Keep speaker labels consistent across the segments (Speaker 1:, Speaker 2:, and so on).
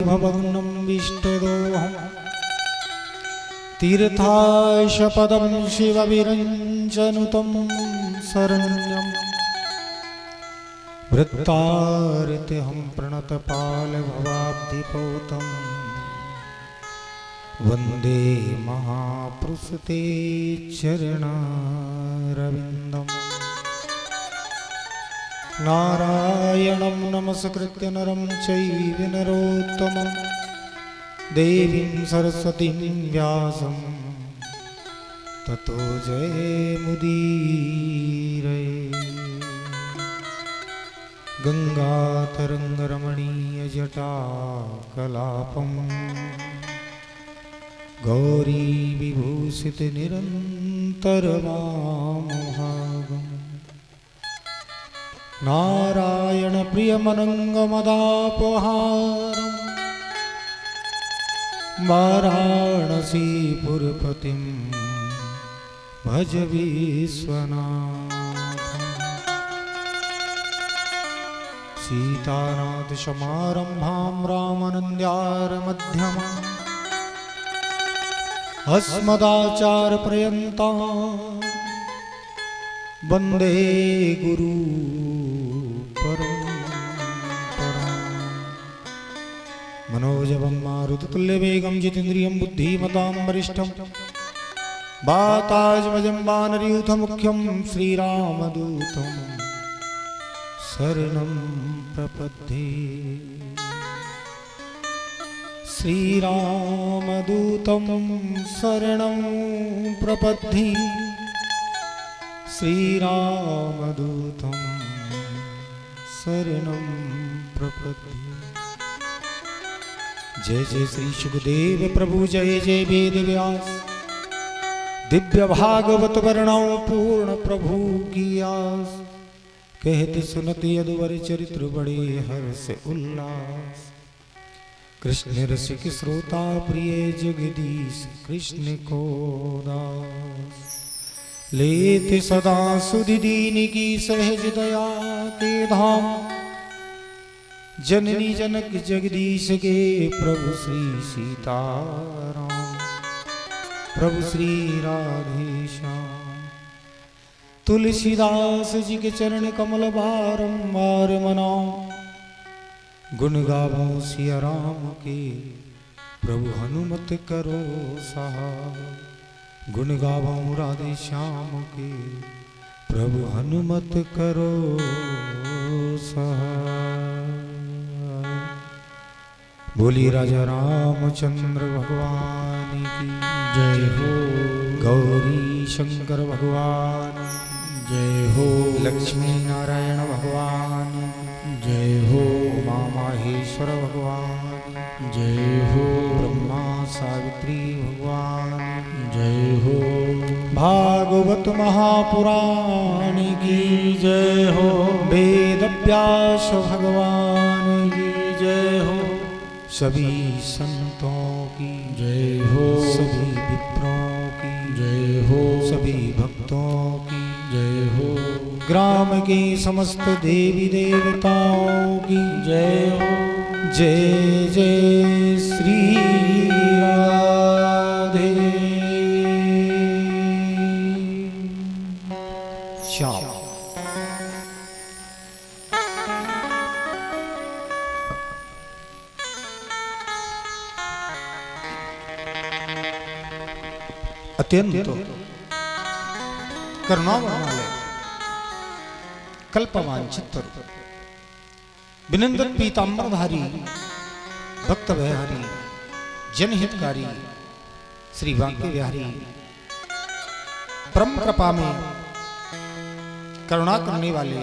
Speaker 1: भवग्नं विष्टदोहं तीर्थाशपदं शिवविरञ्जनुतं शरण्यं वृत्तार्तिहं प्रणतपालभवाब्धिपोतं वन्दे महापुरुषते चरणारविन्दम्। नारायणं नमस्कृत्य नरं चैव नरोत्तमं देवीं सरस्वतीं व्यासं ततो जयमुदीरये। गंगातरङ्गरमणीयजटाकलापं गौरी विभूषितनिरन्तरमामोहागम् नारायण प्रियमनङ्गमदापहारं वाराणसीपुरपतिं भज विश्वनाथं। सीतानाथसमारम्भां रामानन्द्यारमध्यमाम् अस्मदाचार्यपर्यन्तां वन्दे गुरु मनोजवं मारुततुल्यवेगं जितेन्द्रियं बुद्धिमतां वरिष्ठं वातात्मजं वानरयूथमुख्यं श्रीरामदूतं शरणं प्रपद्ये। श्रीरामदूतं शरणं प्रपद्ये। श्रीरामदूतं शरणं प्रपद्ये। जय जय श्री सुखदेव प्रभु जय जय वेद व्यास दिव्य भागवत वर्णौ पूर्ण प्रभु की आस। कहते सुनते यदुवर चरित्र बड़े हर्ष उल्लास। कृष्ण रसिक श्रोता प्रिय जगदीश कृष्ण को दास। लेते सदा सुधि दीन की सहज दया के धाम जननी जनक जगदीश के प्रभु श्री सीताराम प्रभु श्री राधेश्याम। तुलसीदास जी के चरण कमल बारंबार मनाओ गुण गावो सिया राम के प्रभु हनुमत करो सहाय। गुण गावो राधे श्याम के प्रभु हनुमत करो सहाय। बोली राजा रामचंद्र भगवान की जय हो। गौरी शंकर भगवान जय हो। लक्ष्मी नारायण भगवान जय हो। उमा माहेश्वर भगवान जय हो। ब्रह्मा सावित्री भगवान जय हो। भागवत महापुराण की जय हो। वेद व्यास भगवान की जय हो। सभी संतों की जय हो। सभी विप्रों की जय हो। सभी भक्तों की जय हो। ग्राम के समस्त देवी देवताओं की जय हो। जय जय श्री राधे श्याम। अत्यंत करुणावाले कल्पवांछित विनंदन पीतांबरधारी भक्त बिहारी जनहितकारी श्री बांके बिहारी परम कृपा में करुणा करने वाले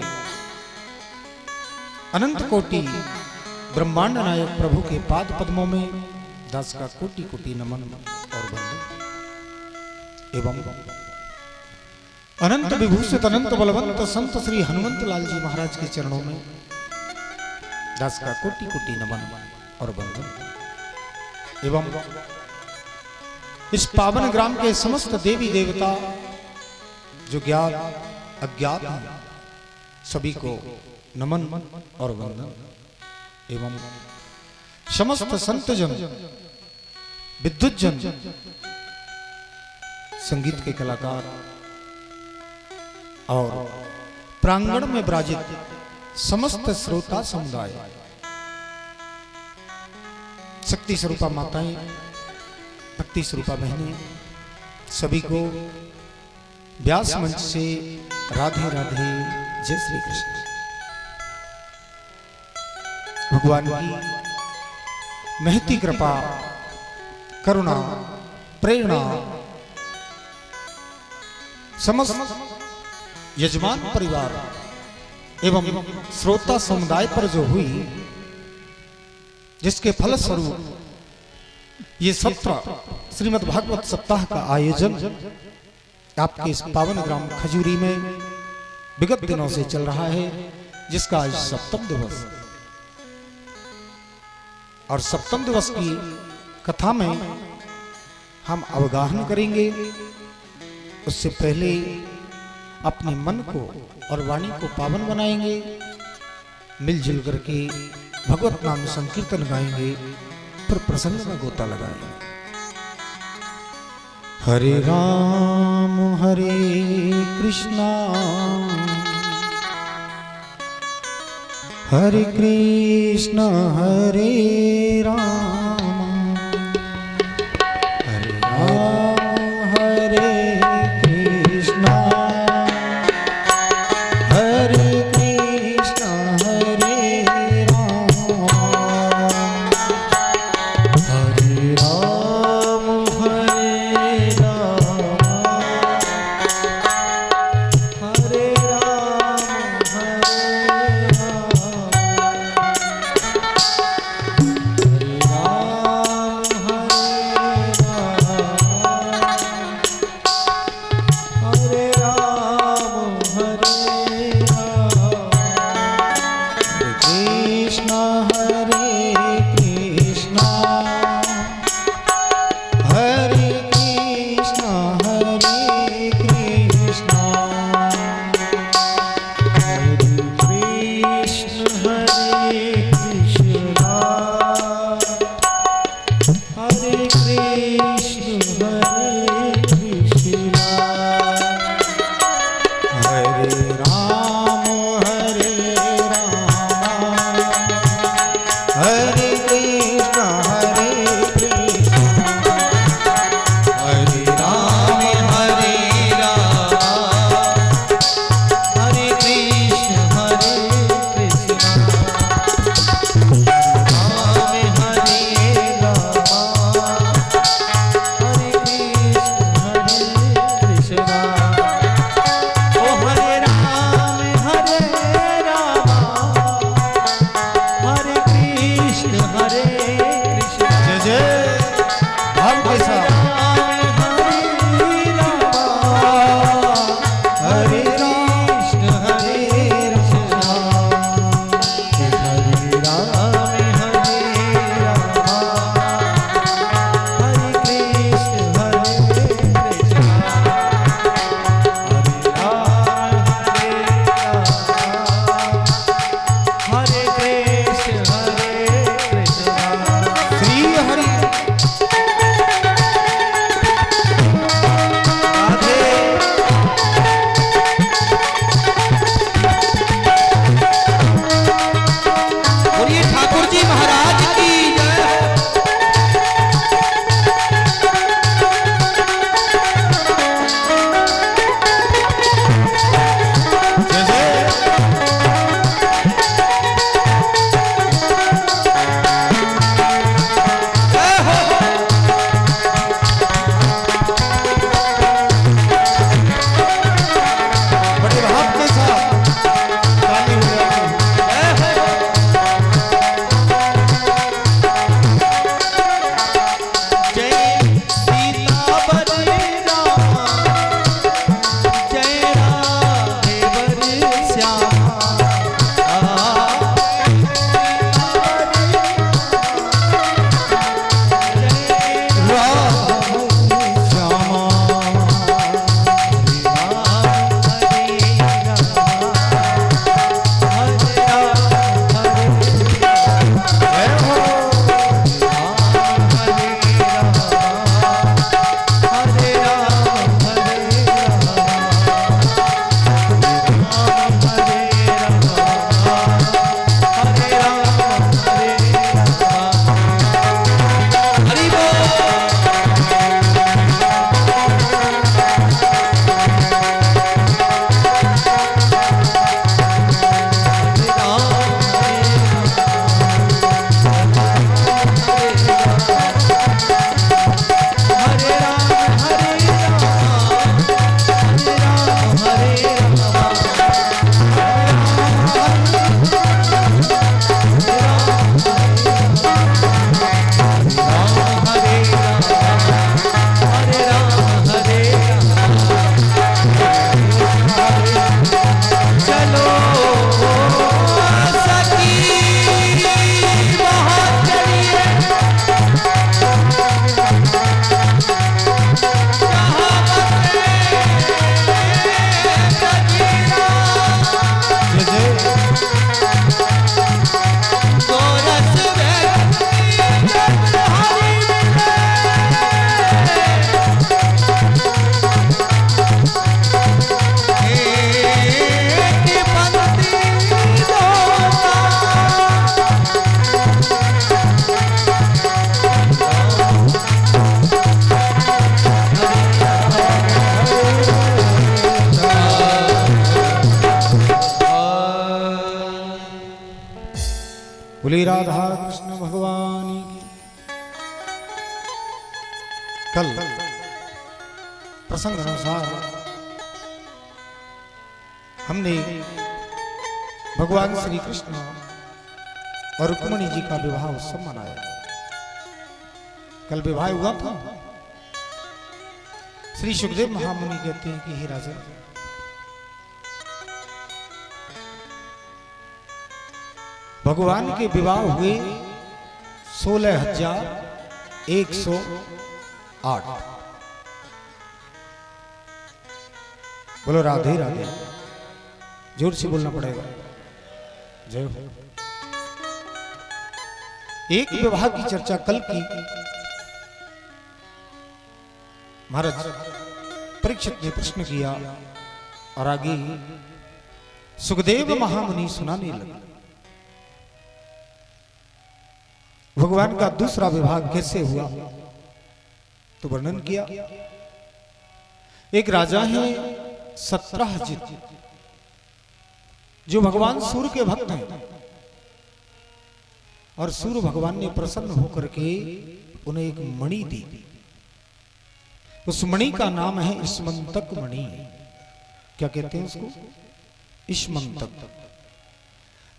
Speaker 1: अनंत कोटि ब्रह्मांड नायक प्रभु के पाद पद्मों में दास का कोटि कोटि नमन और वंदन एवं अनंत विभूषित अनंत बलवंत संत श्री हनुमंत लाल जी महाराज के चरणों में दास का कोटि कोटि नमन और वंदन एवं इस पावन ग्राम के समस्त देवी देवता जो ज्ञात अज्ञात सभी को नमन और वंदन एवं समस्त संतजन, विद्वज्जन, संगीत के कलाकार और प्रांगण में विराजित समस्त श्रोता समुदाय, शक्ति स्वरूपा माताएं, भक्ति स्वरूपा बहनें, सभी को व्यास मंच से राधे राधे, जय श्री कृष्ण। भगवान की महती कृपा, करुणा, प्रेरणा समस्त यजमान परिवार एवं श्रोता समुदाय पर जो हुई, जिसके फलस्वरूप ये सत्र श्रीमद् भागवत सप्ताह का आयोजन आपके इस पावन ग्राम खजूरी में विगत दिनों से चल रहा है, जिसका आज सप्तम दिवस। और सप्तम दिवस की कथा में हम अवगाहन करेंगे। उससे पहले अपने मन को और वाणी को पावन बनाएंगे, मिलजुल करके भगवत नाम संकीर्तन गाएंगे, पर प्रसंग में गोता लगाएंगे। हरे राम हरे कृष्णा हरे कृष्ण हरे राम हरे राम हरे कृष्णा हरे कृष्ण हरे राम हरे राम हरे राम हरे राम हरे राम बोली राधा कृष्ण भगवान की। कल प्रसंग अनुसार हमने भगवान श्री कृष्ण और रुक्मिणी जी का विवाह उत्सव मनाया। कल विवाह हुआ था। श्री सुखदेव महामुनि कहते हैं कि हे राजन, भगवान के विवाह हुए 16,108। बोलो राधे राधे, जोर से बोलना पड़ेगा। जय हो। एक विवाह की चर्चा कल की महाराज परीक्षित ने प्रश्न किया और आगे सुखदेव महामुनि सुनाने लगे। भगवान का दूसरा विवाह कैसे हुआ तो वर्णन किया। एक राजा है सत्रहजित, जो भगवान सूर्य के भक्त हैं, और सूर्य भगवान ने प्रसन्न होकर के उन्हें एक मणि दी। उस मणि का नाम है इस्मंतक मणि। क्या कहते हैं उसको? इस्मंतक।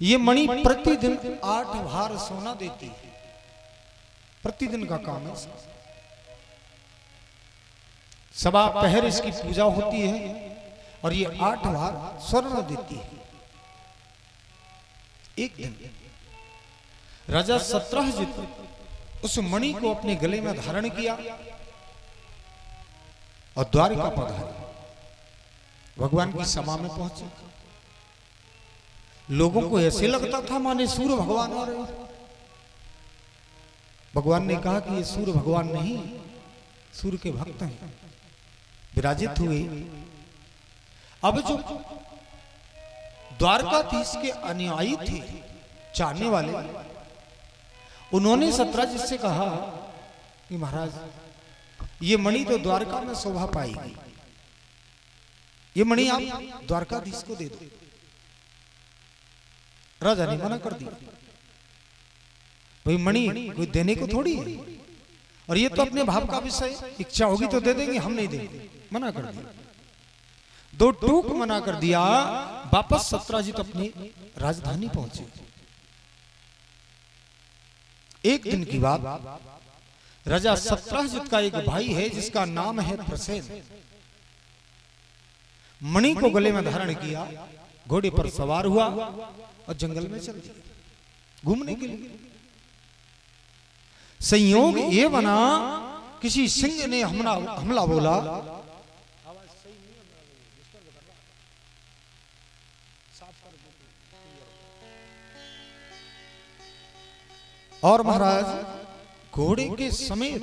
Speaker 1: ये मणि प्रतिदिन 8 भार सोना देती है। प्रतिदिन का काम है। सवा पहर इसकी पूजा होती है और ये 8 भार स्वर्ण देती है। एक दिन राजा सत्रहजित उस मणि को अपने गले में धारण किया और द्वारिका पधारे। भगवान की सभा में पहुंचे। लोगों को ऐसे लगता था माने सूर्य भगवान आ रहे। भगवान ने कहा कि ये सूर्य भगवान नहीं, सूर्य के भक्त हैं। विराजित हुए। अब जो द्वारकाधीश के अनुयायी थे, चाहने वाले, उन्होंने सत्रहजित से कहा कि महाराज, ये मणि तो द्वारका में शोभा पाएगी, ये मणि आप द्वारकाधीश को दे दो। राजा ने मना कर दिया। भाई मणि कोई देने को थोड़ी है, और ये तो अपने भाव का विषय, इच्छा होगी तो दे देंगे, हम नहीं देंगे। मना कर दिया। 2 टूक मना कर दिया। वापस सत्रहजित अपनी राजधानी पहुंचे। एक दिन की बात, राजा सत्रहजित का एक भाई है जिसका नाम है प्रसेन। मणि को गले में धारण किया, घोड़े पर सवार हुआ और जंगल में चल दिया घूमने के लिए। संयोग ये बना, किसी सिंह ने हमला बोला। और महाराज घोड़े के समेत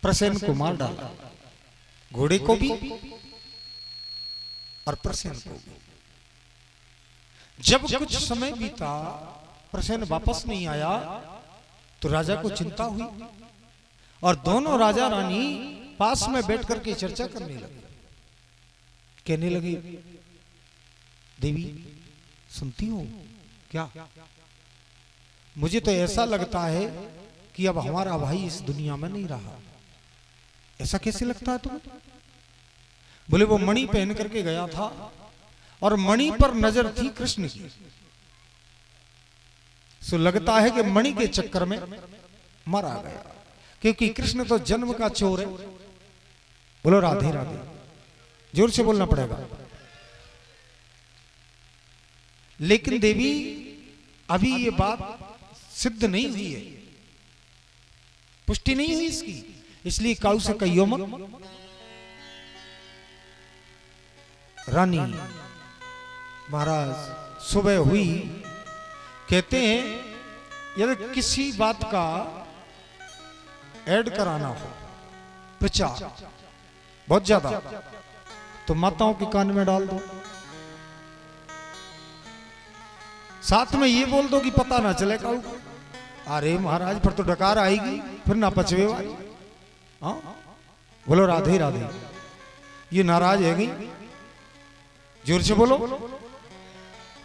Speaker 1: प्रसेन को मार डाला। घोड़े को भी और प्रसेन को भी। जब कुछ समय बीता, प्रसेन वापस नहीं आया तो राजा को चिंता हुई और दोनों राजा रानी पास में बैठ करके चर्चा करने लगे। कहने लगे, देवी सुनती हो क्या? मुझे तो ऐसा लगता है कि अब हमारा भाई इस दुनिया में नहीं रहा। ऐसा कैसे लगता है तुम्हें? बोले वो मणि पहन करके गया था और मणि पर नजर थी कृष्ण की। सो लगता है कि मणि के चक्कर में मरा गया, क्योंकि कृष्ण तो जन्म का चोर है। बोलो राधे राधे, जोर से बोलना पड़ेगा। लेकिन देवी अभी ये बात सिद्ध नहीं हुई है, पुष्टि नहीं हुई इसकी, इसलिए काऊ से कहियो मत। रानी महाराज सुबह हुई। कहते हैं यदि किसी बात का ऐड कराना हो, प्रचार बहुत ज्यादा, तो माताओं के कान में डाल दो। साथ में ये बोल दो कि पता ना चले काऊ। अरे महाराज फिर तो डकार आएगी, फिर ना पचवे वाली। हाँ बोलो राधे राधे। ये नाराज है गई, जोर से बोलो।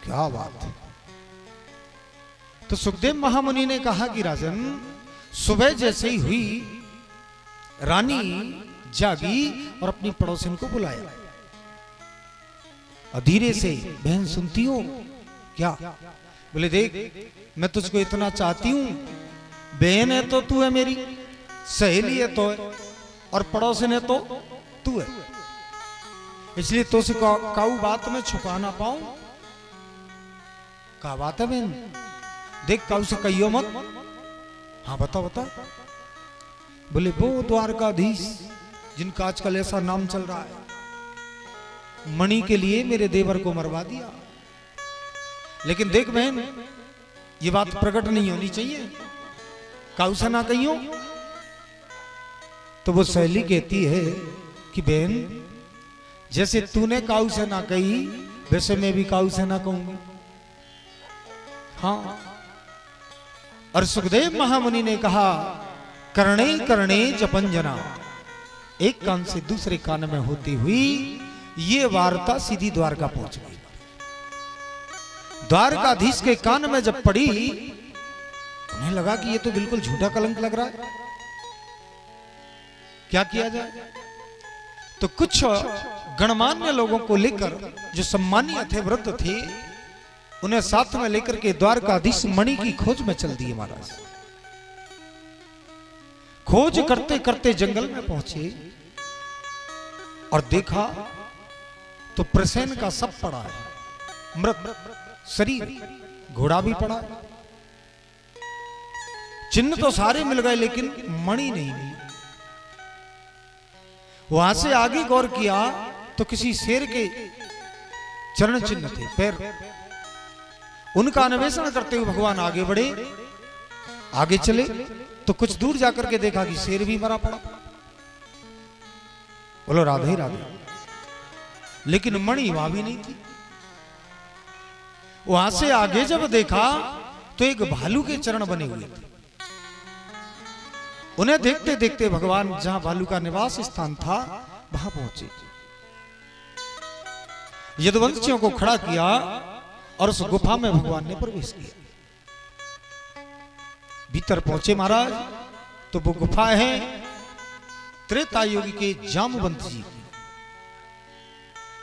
Speaker 1: क्या बात है। तो सुखदेव महामुनि ने कहा कि राजन, सुबह जैसे ही हुई, रानी जागी और अपनी पड़ोसिन को बुलाया और धीरे से, बहन सुनती हो क्या? बोले देख, मैं तुझको इतना चाहती हूं, बहन है तो तू है मेरी, सहेली है तो है, और पड़ोसिन है तो तू है, इसलिए तो से काऊ बात में छुपा ना पाऊं। क्या बात है बहन? देख काऊ से कहियो मत। हाँ बताओ बताओ। बोले वो द्वारकाधीश जिनका आजकल ऐसा नाम चल रहा है, मणि के लिए मेरे देवर को मरवा दिया। लेकिन देख बहन, ये बात प्रकट नहीं होनी चाहिए, काऊ से ना कहियो। तो वो सहेली कहती है कि बहन, जैसे तूने काऊ से ना कही, वैसे मैं भी काऊ से ना कहूंगी। हाँ। और सुखदेव महामुनि ने कहा, कर्णे कर्णे जपंजना, एक कान से दूसरे कान में होती हुई ये वार्ता सीधी द्वारका पहुंच गई। द्वारकाधीश के कान में जब पड़ी, उन्हें लगा कि ये तो बिल्कुल झूठा कलंक लग रहा है, क्या किया जाए? तो कुछ गणमान्य लोगों को लेकर, जो सम्मानीय थे, वृद्ध थे, उन्हें साथ में लेकर के द्वारकाधीश मणि की खोज में चल दिए महाराज। खोज करते करते जंगल में पहुंचे और देखा तो प्रसेन का सब पड़ा है, मृत शरीर, घोड़ा भी पड़ा है। चिन्ह तो सारे मिल गए, लेकिन मणि नहीं मिली। वहां से आगे गौर किया तो किसी शेर के चरण चिन्ह थे, पैर। उनका अन्वेषण करते हुए भगवान आगे बढ़े, आगे चले तो कुछ दूर जाकर के देखा कि शेर भी मरा पड़ा। बोलो राधे राधे। लेकिन मणि वहां भी नहीं थी। वहां से आगे जब देखा तो एक भालू के चरण बने हुए थे। उन्हें देखते देखते भगवान जहां भालू का निवास स्थान था वहां पहुंचे। यदुवंशियों को खड़ा किया और उस गुफा में भगवान ने प्रवेश किया। भीतर पहुंचे महाराज तो वो गुफा है त्रेता युग के जामवंत जी की,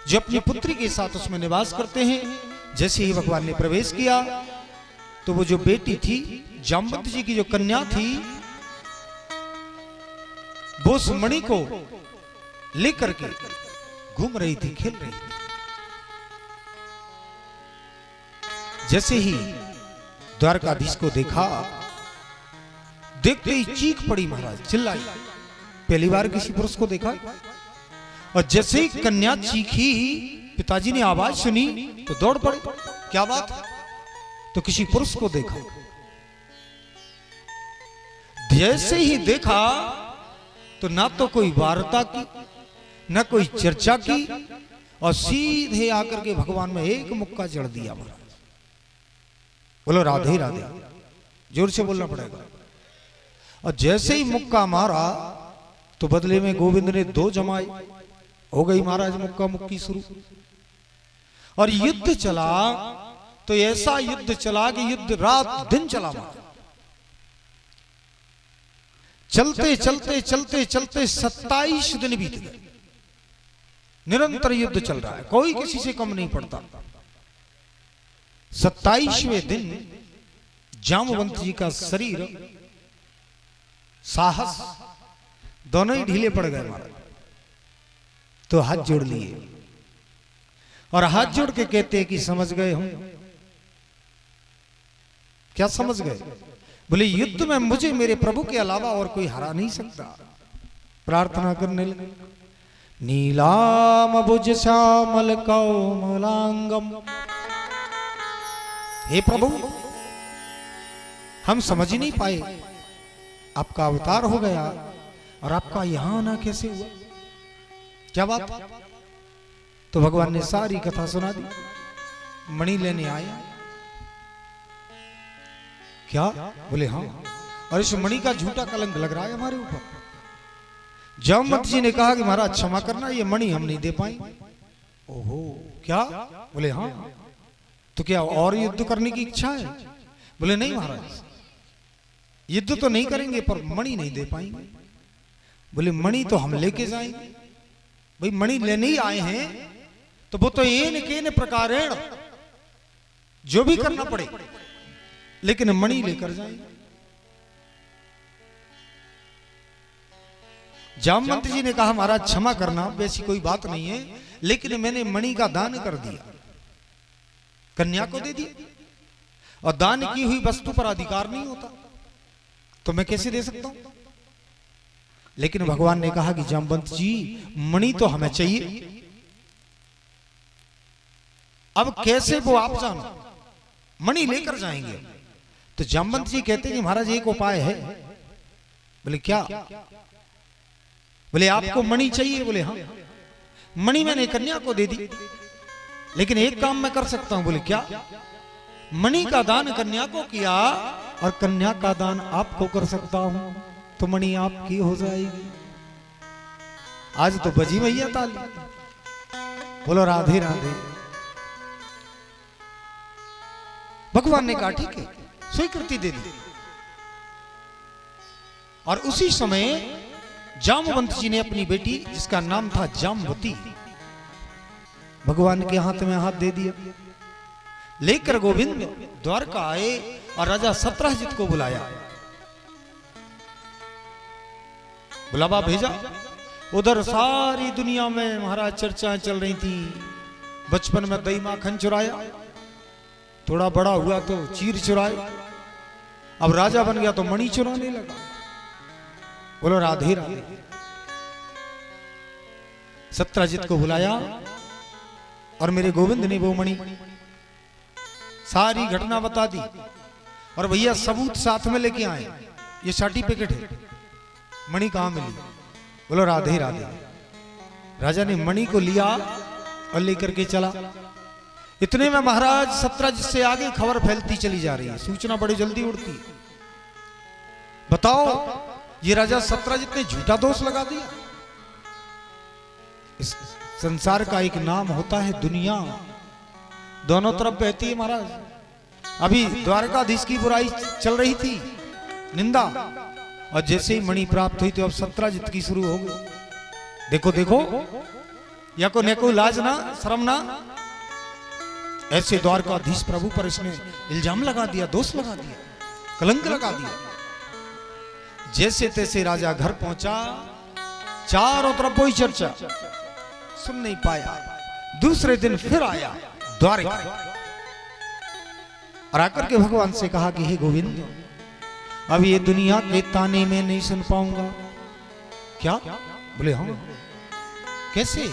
Speaker 1: जो अपनी पुत्री के साथ उसमें निवास करते हैं। जैसे ही भगवान ने प्रवेश किया तो वो जो बेटी थी, जामवंत जी की जो कन्या थी, वो उस मणि को लेकर के घूम रही थी, खेल रही थी। जैसे ही द्वारकाधीश को देखा, देखते ही चीख पड़ी महाराज, चिल्लाई। पहली बार किसी पुरुष को देखा। और जैसे ही कन्या चीखी, पिताजी ने आवाज सुनी तो दौड़ पड़े। क्या बात? तो किसी पुरुष को देखा। जैसे ही देखा तो ना तो कोई वार्ता की, ना कोई चर्चा की, और सीधे आकर के भगवान में एक मुक्का जड़ दिया महाराज। बोलो राधे राधे, जोर से बोलना पड़ेगा। और जैसे ही मुक्का मारा तो बदले में गोविंद ने 2 जमाए। हो गई महाराज मुक्का मुक्की शुरू। और युद्ध चला तो ऐसा युद्ध चला कि युद्ध रात दिन चला महाराज। चलते चलते चलते चलते 27 दिन बीत गए। निरंतर युद्ध चल रहा है, कोई किसी से कम नहीं पड़ता। 27वें दिन जामवंत जी का शरीर, साहस दोनों ही ढीले पड़ गए महाराज। तो हाथ जोड़ लिए और हाथ जोड़ के कहते हैं कि समझ गए हम। क्या समझ गए? बोले युद्ध में मुझे मेरे प्रभु के अलावा और कोई हरा नहीं सकता। प्रार्थना करने लगे। नीलाम भुज श्यामल कौमलांगम, हे प्रभु हम समझ ही नहीं पाए, आपका अवतार हो गया और आपका यहां आना कैसे हुआ? क्या बात? तो भगवान ने सारी कथा सुना दी। मणि लेने आए। क्या? बोले हाँ। और इस मणि का झूठा कलंक लग रहा है हमारे ऊपर। जामवंत जी ने कहा कि महाराज क्षमा करना, ये मणि हम नहीं दे पाएंगे। ओहो क्या? बोले हाँ। तो क्या और युद्ध करने की इच्छा है? बोले नहीं महाराज, युद्ध तो नहीं करेंगे पर मणि नहीं दे पाएंगे। बोले मणि तो हम लेके जाएंगे। भाई मणि लेने ही आए हैं तो वो तो एन केन प्रकारेण जो भी करना पड़े, लेकिन मणि लेकर जाएंगे। जामवंत जी ने कहा महाराज क्षमा करना, वैसी कोई बात नहीं है, लेकिन मैंने मणि का दान कर दिया, कन्या को दे दिया, और दान की हुई वस्तु पर अधिकार नहीं होता, तो मैं कैसे दे सकता हूं। लेकिन भगवान ने कहा कि जामवंत जी मणि तो हमें चाहिए, अब कैसे वो आप जानो, मणि लेकर जाएंगे। तो जामवंत जी कहते हैं कि महाराज एक उपाय है। बोले क्या? बोले आपको मणि चाहिए? बोले हाँ। मणि मैंने कन्या को दे दी, लेकिन एक काम मैं कर सकता हूं। बोले क्या? मणि का दान कन्या को किया और कन्या का दान आपको कर सकता हूं, तो मणि आपकी हो जाएगी। आज तो बजी भैया ताली, बोलो राधे राधे। भगवान ने कहा ठीक है, स्वीकृति दे दी। और उसी समय जामवंत जी ने अपनी बेटी, जिसका नाम था जामवती, भगवान के हाथ में हाथ दे दिया। लेकर गोविंद द्वारका आए और राजा सत्रहजित को बुलाया, बुलावा भेजा। उधर सारी दुनिया में महाराज चर्चाएं चल रही थी। बचपन में दही माखन चुराया, थोड़ा बड़ा हुआ तो चीर चुराया, अब राजा बन गया तो मणि चुराने लगा। बोलो राधे राधे। सत्रहजित को बुलाया और मेरे गोविंद ने वो मणि, सारी घटना बता दी, और भैया सबूत साथ में लेके आए, ये सर्टिफिकेट है, मणि कहां मिली। बोलो राधे राधे। राजा ने मणि को लिया और लेकर के चला। इतने में महाराज सत्रहजित से आगे खबर फैलती चली जा रही है, सूचना बड़ी जल्दी उड़ती। बताओ ये राजा सत्रहजित ने झूठा दोष लगा दिया। इस संसार का एक नाम होता है दुनिया, दोनों तरफ बहती है महाराज। अभी द्वारकाधीश की बुराई चल रही थी, निंदा, और जैसे ही मणि प्राप्त हुई तो अब सत्रहजित की शुरू हो गई। देखो देखो, या को neko लाज ना, शर्म ना, ऐसे द्वारकाधीश प्रभु पर इसने इल्जाम लगा दिया, दोष लगा दिया, कलंक लगा दिया। जैसे तैसे राजा घर पहुंचा, चारों तरफ वही चर्चा, सुन नहीं पाया। दूसरे दिन फिर आया द्वारका और आकर के भगवान से कहा कि हे गोविंद, अब ये दुनिया के ताने में नहीं सुन पाऊंगा। क्या? बोले हाँ। कैसे?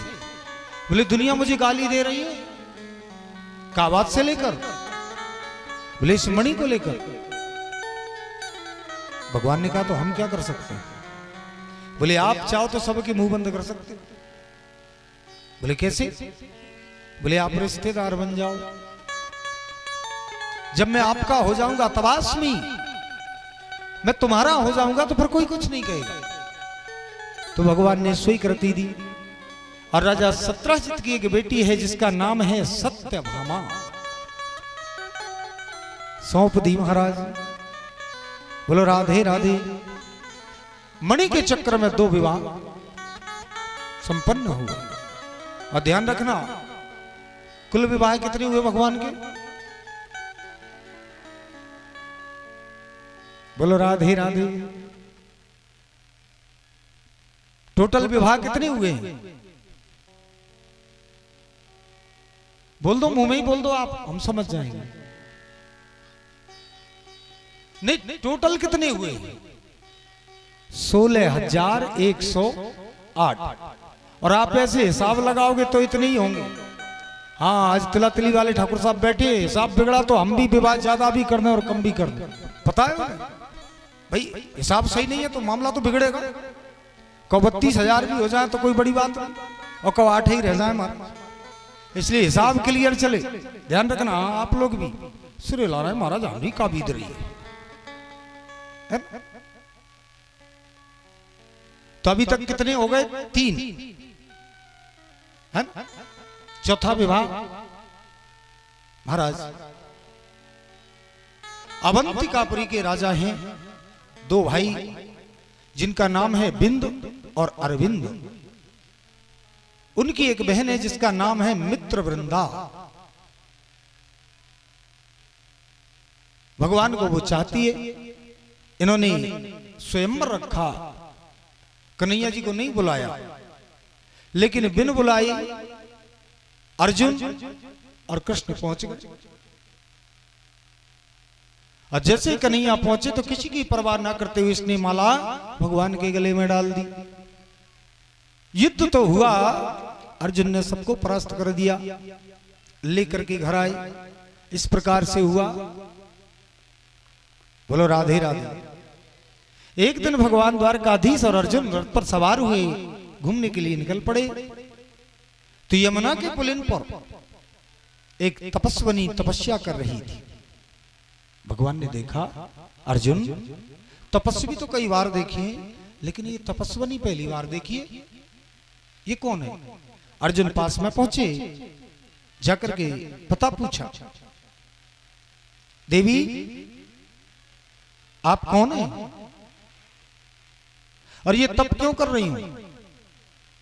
Speaker 1: बोले दुनिया मुझे गाली दे रही है। का बात से लेकर? बोले इस मणि को लेकर। भगवान ने कहा तो हम क्या कर सकते हैं? बोले आप चाहो तो सबके मुंह बंद कर सकते हो। बोले कैसे? बोले आप रिश्तेदार बन जाओ, जब मैं आपका हो जाऊंगा तबास्मी, मैं तुम्हारा हो जाऊंगा तो फिर कोई कुछ नहीं कहेगा। तो भगवान ने स्वीकृति दी और राजा सत्रहजित की एक बेटी है जिसका नाम है सत्यभामा, सौंप दी महाराज। बोलो राधे राधे। मणि के चक्र में 2 विवाह संपन्न हुए। और ध्यान रखना, कुल विवाह कितने हुए भगवान के? बोलो राधे राधे। टोटल विवाह कितने हुए हैं? बोल दो, मुंह में ही बोल दो, आप, हम समझ जाएंगे। नहीं, टोटल कितने हुए? 16,108। और आप ऐसे हिसाब लगाओगे तो इतने ही होंगे। हाँ, आज तिला तिली वाले ठाकुर साहब बैठे, हिसाब बिगड़ा तो हम भी विवाह ज्यादा भी कर दें और कम भी कर दें। पता है भाई, हिसाब सही नहीं है तो मामला तो बिगड़ेगा। कब 32,000 भी हो जाए तो कोई बड़ी बात नहीं, और कब 8 ही रह जाए हमारा। इसलिए हिसाब क्लियर चले, ध्यान रखना। आप लोग भी सिरे ला रहे हैं महाराज, हमारी का बीत रही है। तो अभी तक कितने हो गए? 3 है। चौथा विवाह महाराज अवंतिकापुरी के राजा हैं दो भाई, जिनका नाम है बिंद और अरविंद। उनकी एक बहन है जिसका नाम है मित्रवृंदा। भगवान को वो चाहती है। इन्होंने स्वयंवर रखा, कन्हैया जी को नहीं बुलाया, लेकिन बिन बुलाए अर्जुन और कृष्ण पहुंच गए। और जैसे कन्हैया पहुंचे तो किसी की परवाह ना करते हुए इसने माला भगवान के गले में डाल दी। युद्ध तो हुआ, अर्जुन ने सबको परास्त कर दिया, लेकर के घर आए। इस प्रकार से हुआ। बोलो राधे राधे। एक दिन भगवान द्वारकाधीश और अर्जुन रथ पर सवार हुए, घूमने के लिए निकल पड़े। तो यमुना के पुलिन पर एक तपस्वनी तपस्या कर रही थी। भगवान ने देखा, अर्जुन तपस्वी तो कई बार देखिए, लेकिन ये तपस्वनी पहली बार देखिए, ये कौन है? अर्जुन पास में पहुंचे, जाकर के पता पूछा, देवी आप कौन है और ये तप क्यों कर रही हूं?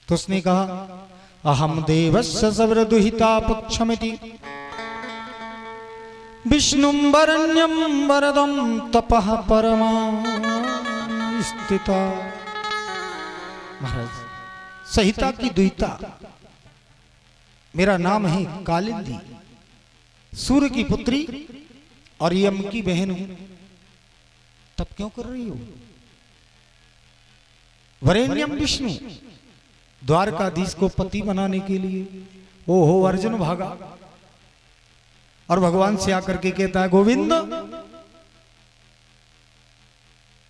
Speaker 1: तो उसने कहा, अहम देवस्य सवरदुहिता पक्षमिति विष्णुं वरण्यं वरदं तपः परमा स्थिता। महाराज, सहिता की दुहिता, मेरा नाम है कालिंदी, सूर्य की पुत्री और यम की बहन हूं। तब क्यों कर रही हो? वरेण्यम विष्णु, द्वारकाधीश को पति बनाने के लिए। ओहो, अर्जुन भागा और भगवान से आकर के कहता है, गोविंद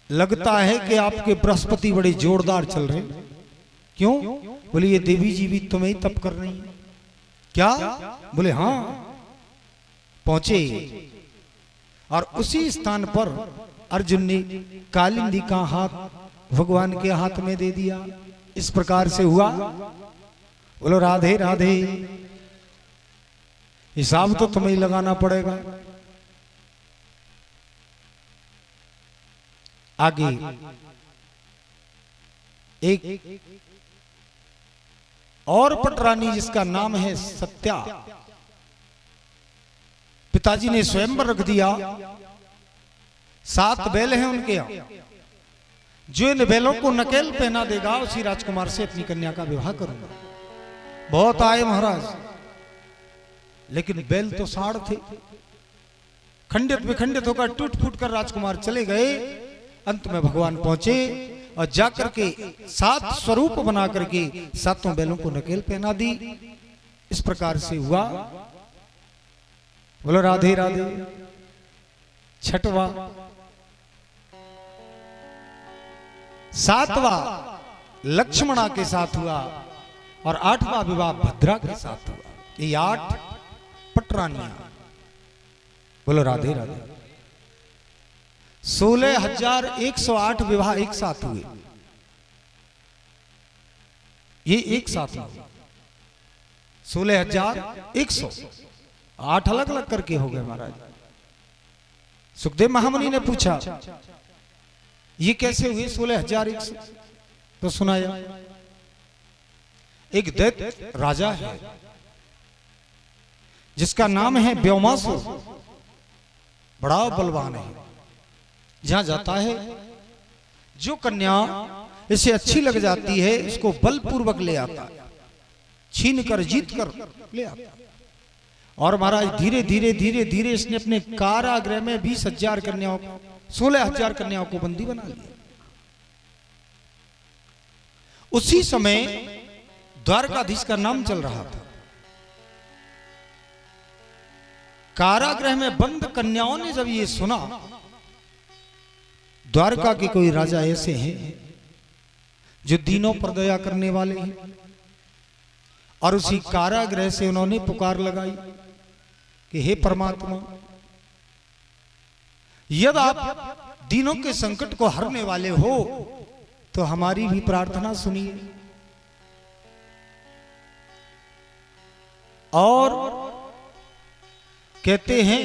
Speaker 1: लगता है कि आपके बृहस्पति बड़े जोरदार चल रहे। क्यों? बोले ये देवी जी भी तुम्हें ही तप कर रही हैं क्या? बोले हाँ। पहुंचे और उसी स्थान पर अर्जुन ने कालिंदी का हाथ भगवान के हाथ में दे दिया। इस प्रकार से हुआ। बोलो राधे राधे। हिसाब तो तुम्हें ही लगाना पड़ेगा। आगे एक और पटरानी जिसका नाम है सत्या, पिताजी ने स्वयंवर रख दिया। 7 बैल हैं उनके यहाँ। जो इन बैलों को नकेल पहना देगा उसी राजकुमार से अपनी कन्या का विवाह करूंगा। बहुत आए महाराज, लेकिन बैल तो साढ़ थे। खंडित विखंडित होकर टूट फूट कर राजकुमार चले गए। अंत में भगवान पहुंचे और जाकर के 7 स्वरूप बना करके 7 बैलों को नकेल पहना दी। इस प्रकार से हुआ। बोलो राधे राधे। छठवा 7वां लक्ष्मणा के साथ हुआ और 8वां विवाह भद्रा के साथ हुआ। ये 8 पटरानियां। बोलो राधे राधे। 16,108 विवाह एक साथ हुए। ये एक साथ हुए 16,100। 8 अलग अलग करके हो गए महाराज। सुखदेव महामुनि ने पूछा ये कैसे हुए 16,100? तो सुनाया, एक दैत्य राजा है जिसका नाम है व्योमासुर। बड़ा बलवान है। जहां जाता है जो कन्या इसे अच्छी लग जाती है उसको बलपूर्वक ले आता है, छीन कर जीत कर ले आता। और महाराज धीरे धीरे धीरे धीरे इसने अपने कारागृह में 20,000 कन्याओं को 16,000 कन्याओं को बंदी बना लिया। उसी समय द्वारकाधीश का नाम चल रहा था। कारागृह में बंद कन्याओं ने जब ये सुना, द्वारका के कोई राजा ऐसे हैं जो दीनों पर दया करने वाले हैं, और उसी कारागृह से उन्होंने पुकार लगाई कि हे परमात्मा, यदि आप दीनों के संकट को हरने वाले हो तो हमारी भी प्रार्थना सुनिए। और कहते हैं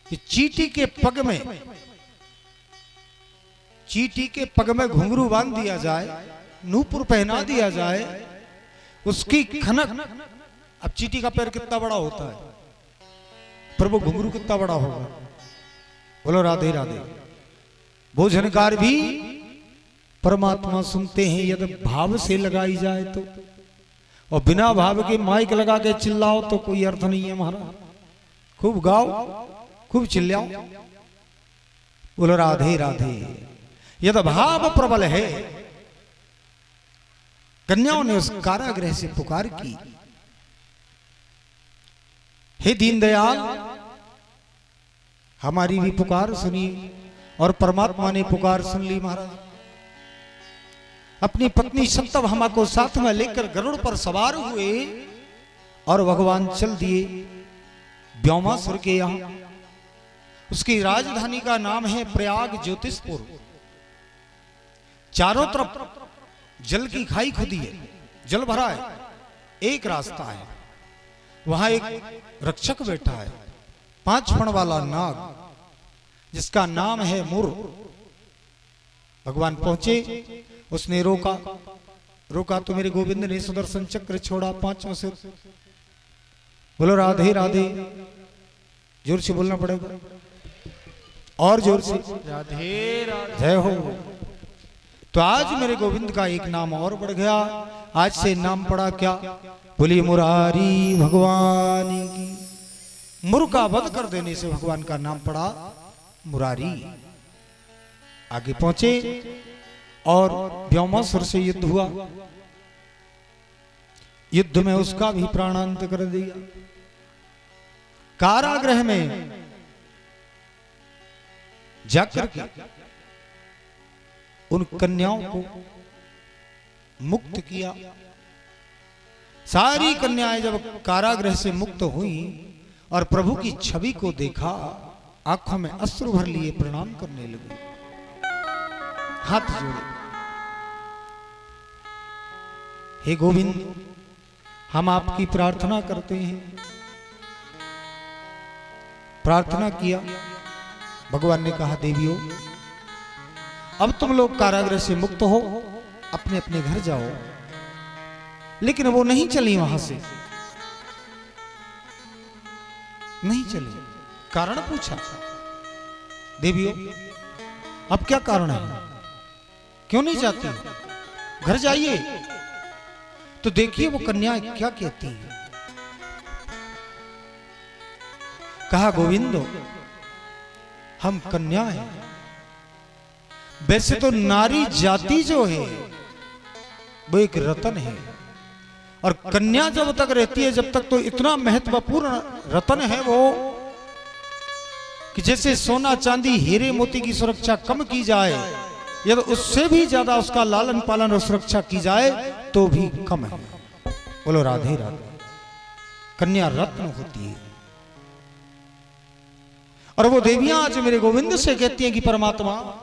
Speaker 1: कि चींटी के पग में घुंघरू बांध दिया जाए, नूपुर पहना दिया जाए, उसकी खनक। अब चींटी का पैर कितना बड़ा होता है, पर वो घुंघरू कितना बड़ा होगा। बोलो राधे राधे। भोजनकार भी परमात्मा सुनते हैं यदि भाव से लगाई जाए तो, और बिना भाव के माइक लगा के चिल्लाओ तो कोई अर्थ नहीं है महाराज। खूब गाओ, खूब चिल्लाओ। बोलो राधे राधे। यदि भाव प्रबल है, कन्याओं ने उस कारागृह से पुकार की, हे दीनदयाल हमारी भी पुकार सुनी। और परमात्मा ने पुकार सुन ली महाराज। अपनी पत्नी सत्यभामा को साथ में लेकर गरुड़ पर सवार हुए और भगवान चल दिए व्योमासुर के यहां। उसकी राजधानी का नाम है प्रयाग ज्योतिषपुर। चारों तरफ जल की खाई खुदी है, जल भरा है, एक रास्ता है। वहां एक रक्षक बैठा है, 5 फण वाला नाग, जिसका नाम है मुर। भगवान पहुंचे, उसने रोका तो मेरे गोविंद ने सुदर्शन चक्र छोड़ा 5 से। बोलो राधे राधे। जोर से बोलना पड़ेगा, और जोर से राधे राधे। जय हो। तो आज मेरे गोविंद का एक नाम और बढ़ गया। आज से नाम पड़ा क्या? बोलिए मुरारी भगवान की। मुर का वध कर देने से भगवान का नाम पड़ा मुरारी। आगे पहुंचे और व्योमासुर से युद्ध हुआ। युद्ध में उसका भी प्राणांत कर दिया। कारागृह में जाकर के उन कन्याओं को मुक्त किया। सारी कन्याएं जब कारागृह से मुक्त हुई और प्रभु की छवि को देखा, आंखों में अश्रु भर लिए प्रणाम करने लगे, हाथ जोड़े। हे गोविंद, हम आपकी प्रार्थना करते हैं। प्रार्थना किया। भगवान ने कहा, देवियों अब तुम लोग कारागृह से मुक्त हो, अपने अपने घर जाओ। लेकिन वो नहीं चली, वहां से नहीं चली। कारण पूछा, देवियों अब क्या कारण है, क्यों नहीं जाती? घर जाइए। तो देखिए वो कन्या क्या कहती है। कहा, गोविंदो हम कन्या हैं। वैसे तो नारी जाति जो है वो एक रतन है, और कन्या जब तक रहती है, जब तक तो इतना महत्वपूर्ण रतन है वो, कि जैसे सोना चांदी हीरे मोती की सुरक्षा कम की जाए, यदि उससे भी ज्यादा उसका लालन पालन और सुरक्षा की जाए तो भी कम है। बोलो राधे राधे। कन्या रत्न होती है। और वो देवियां आज मेरे गोविंद से कहती हैं कि परमात्मा,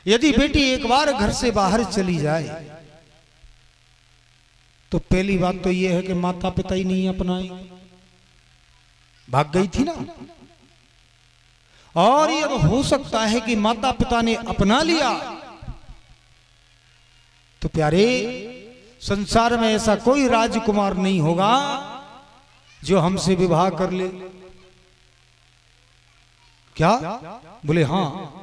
Speaker 1: यदि बेटी एक बार घर से बाहर चली जाए तो पहली बात तो यह है कि माता पिता ही नहीं अपनाए, भाग गई थी ना। और ये हो सकता है कि माता पिता ने अपना लिया तो प्यारे, संसार में ऐसा कोई राजकुमार नहीं होगा जो हमसे विवाह कर ले। क्या? बोले हाँ।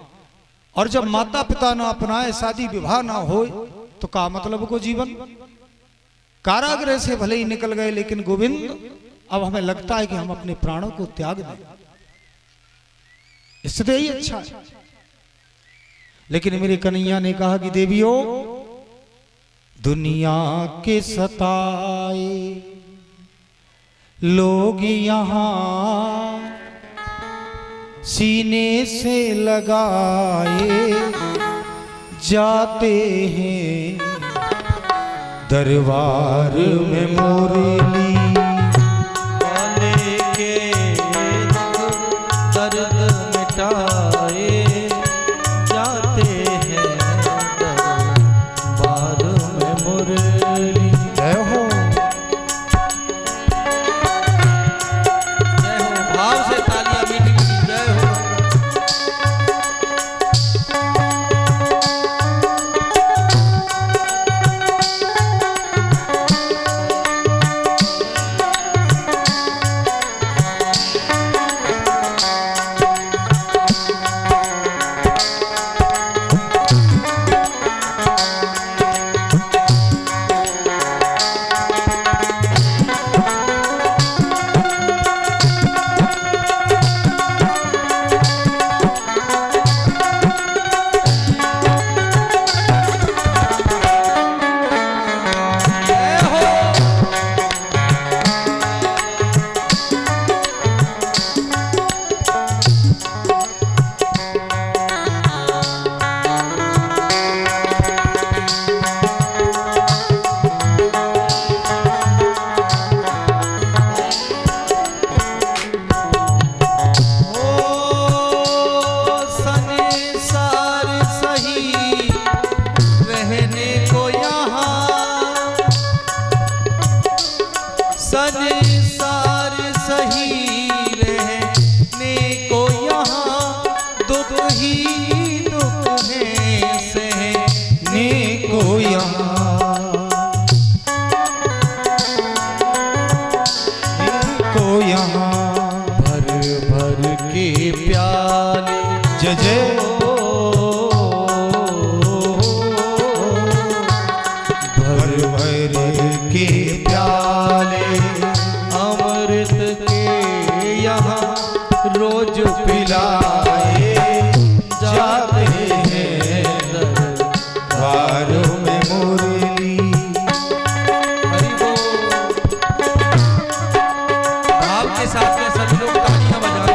Speaker 1: और जब माता पिता ना अपनाए, शादी विवाह ना हो, तो क्या मतलब को जीवन? कारागृह से भले ही निकल गए, लेकिन गोविंद अब हमें लगता है कि हम अपने प्राणों को त्याग दें, इससे ही अच्छा है। लेकिन मेरे कन्हैया ने कहा कि देवियों, दुनिया के सताए लोग यहां सीने से लगाए जाते हैं, दरबार में मुरली वाले के दर्द मिटाए जाते हैं, दरबार में मुरली। जय हो, जय हो। भाव से भर भर के प्याले
Speaker 2: अमृत के यहाँ रोज पिलाए जाते हैं
Speaker 1: दरबारों में मुरली।
Speaker 2: हरि बोल। भाव के साथ में सभी लोग तालियां बजाएं।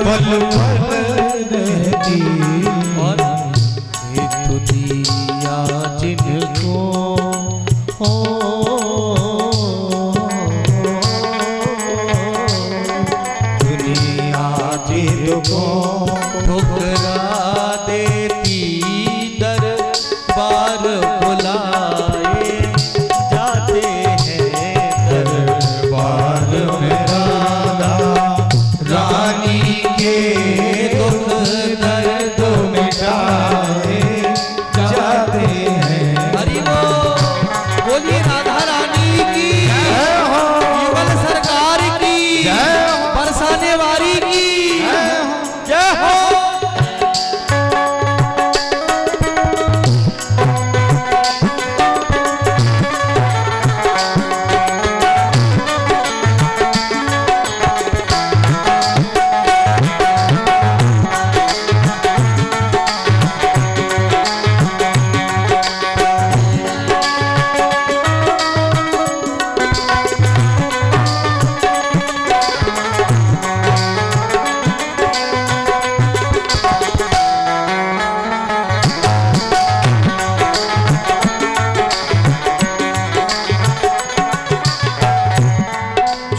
Speaker 1: पल पल रहती
Speaker 2: और एक दुनिया जिनको
Speaker 1: दुनिया जिनको
Speaker 2: ठुकरा देती दरबार बुलाए जाते हैं
Speaker 1: दरबार में राधा रानी के दुख दर्द मिटाए जाते हैं।
Speaker 2: हरि बोल। बोलिए राधा रानी की, केवल सरकार की, बरसाने वाली की जय हो।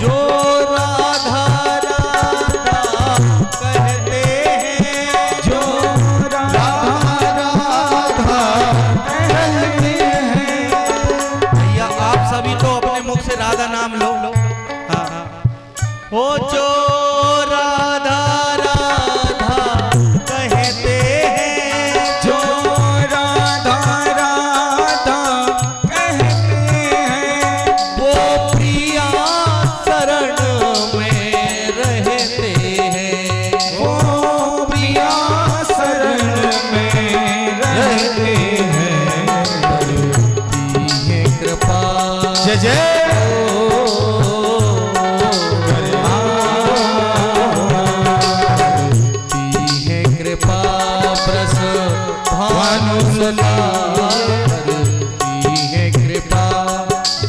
Speaker 2: जो राधा राधा कहते हैं,
Speaker 1: जो राधा राधा कहते हैं।
Speaker 2: भैया आप सभी तो अपने मुख से राधा नाम लो। हाँ हाँ। ओ जो राधा राधा कहते हैं,
Speaker 1: जो राधा राधा कहते हैं।
Speaker 2: वो प्रिया शरण में रहते हैं।
Speaker 1: वो प्रिया शरण में रहते हैं।
Speaker 2: करती है कृपा
Speaker 1: जय जय
Speaker 2: करती है कृपा प्रस भानुसुता करती है कृपा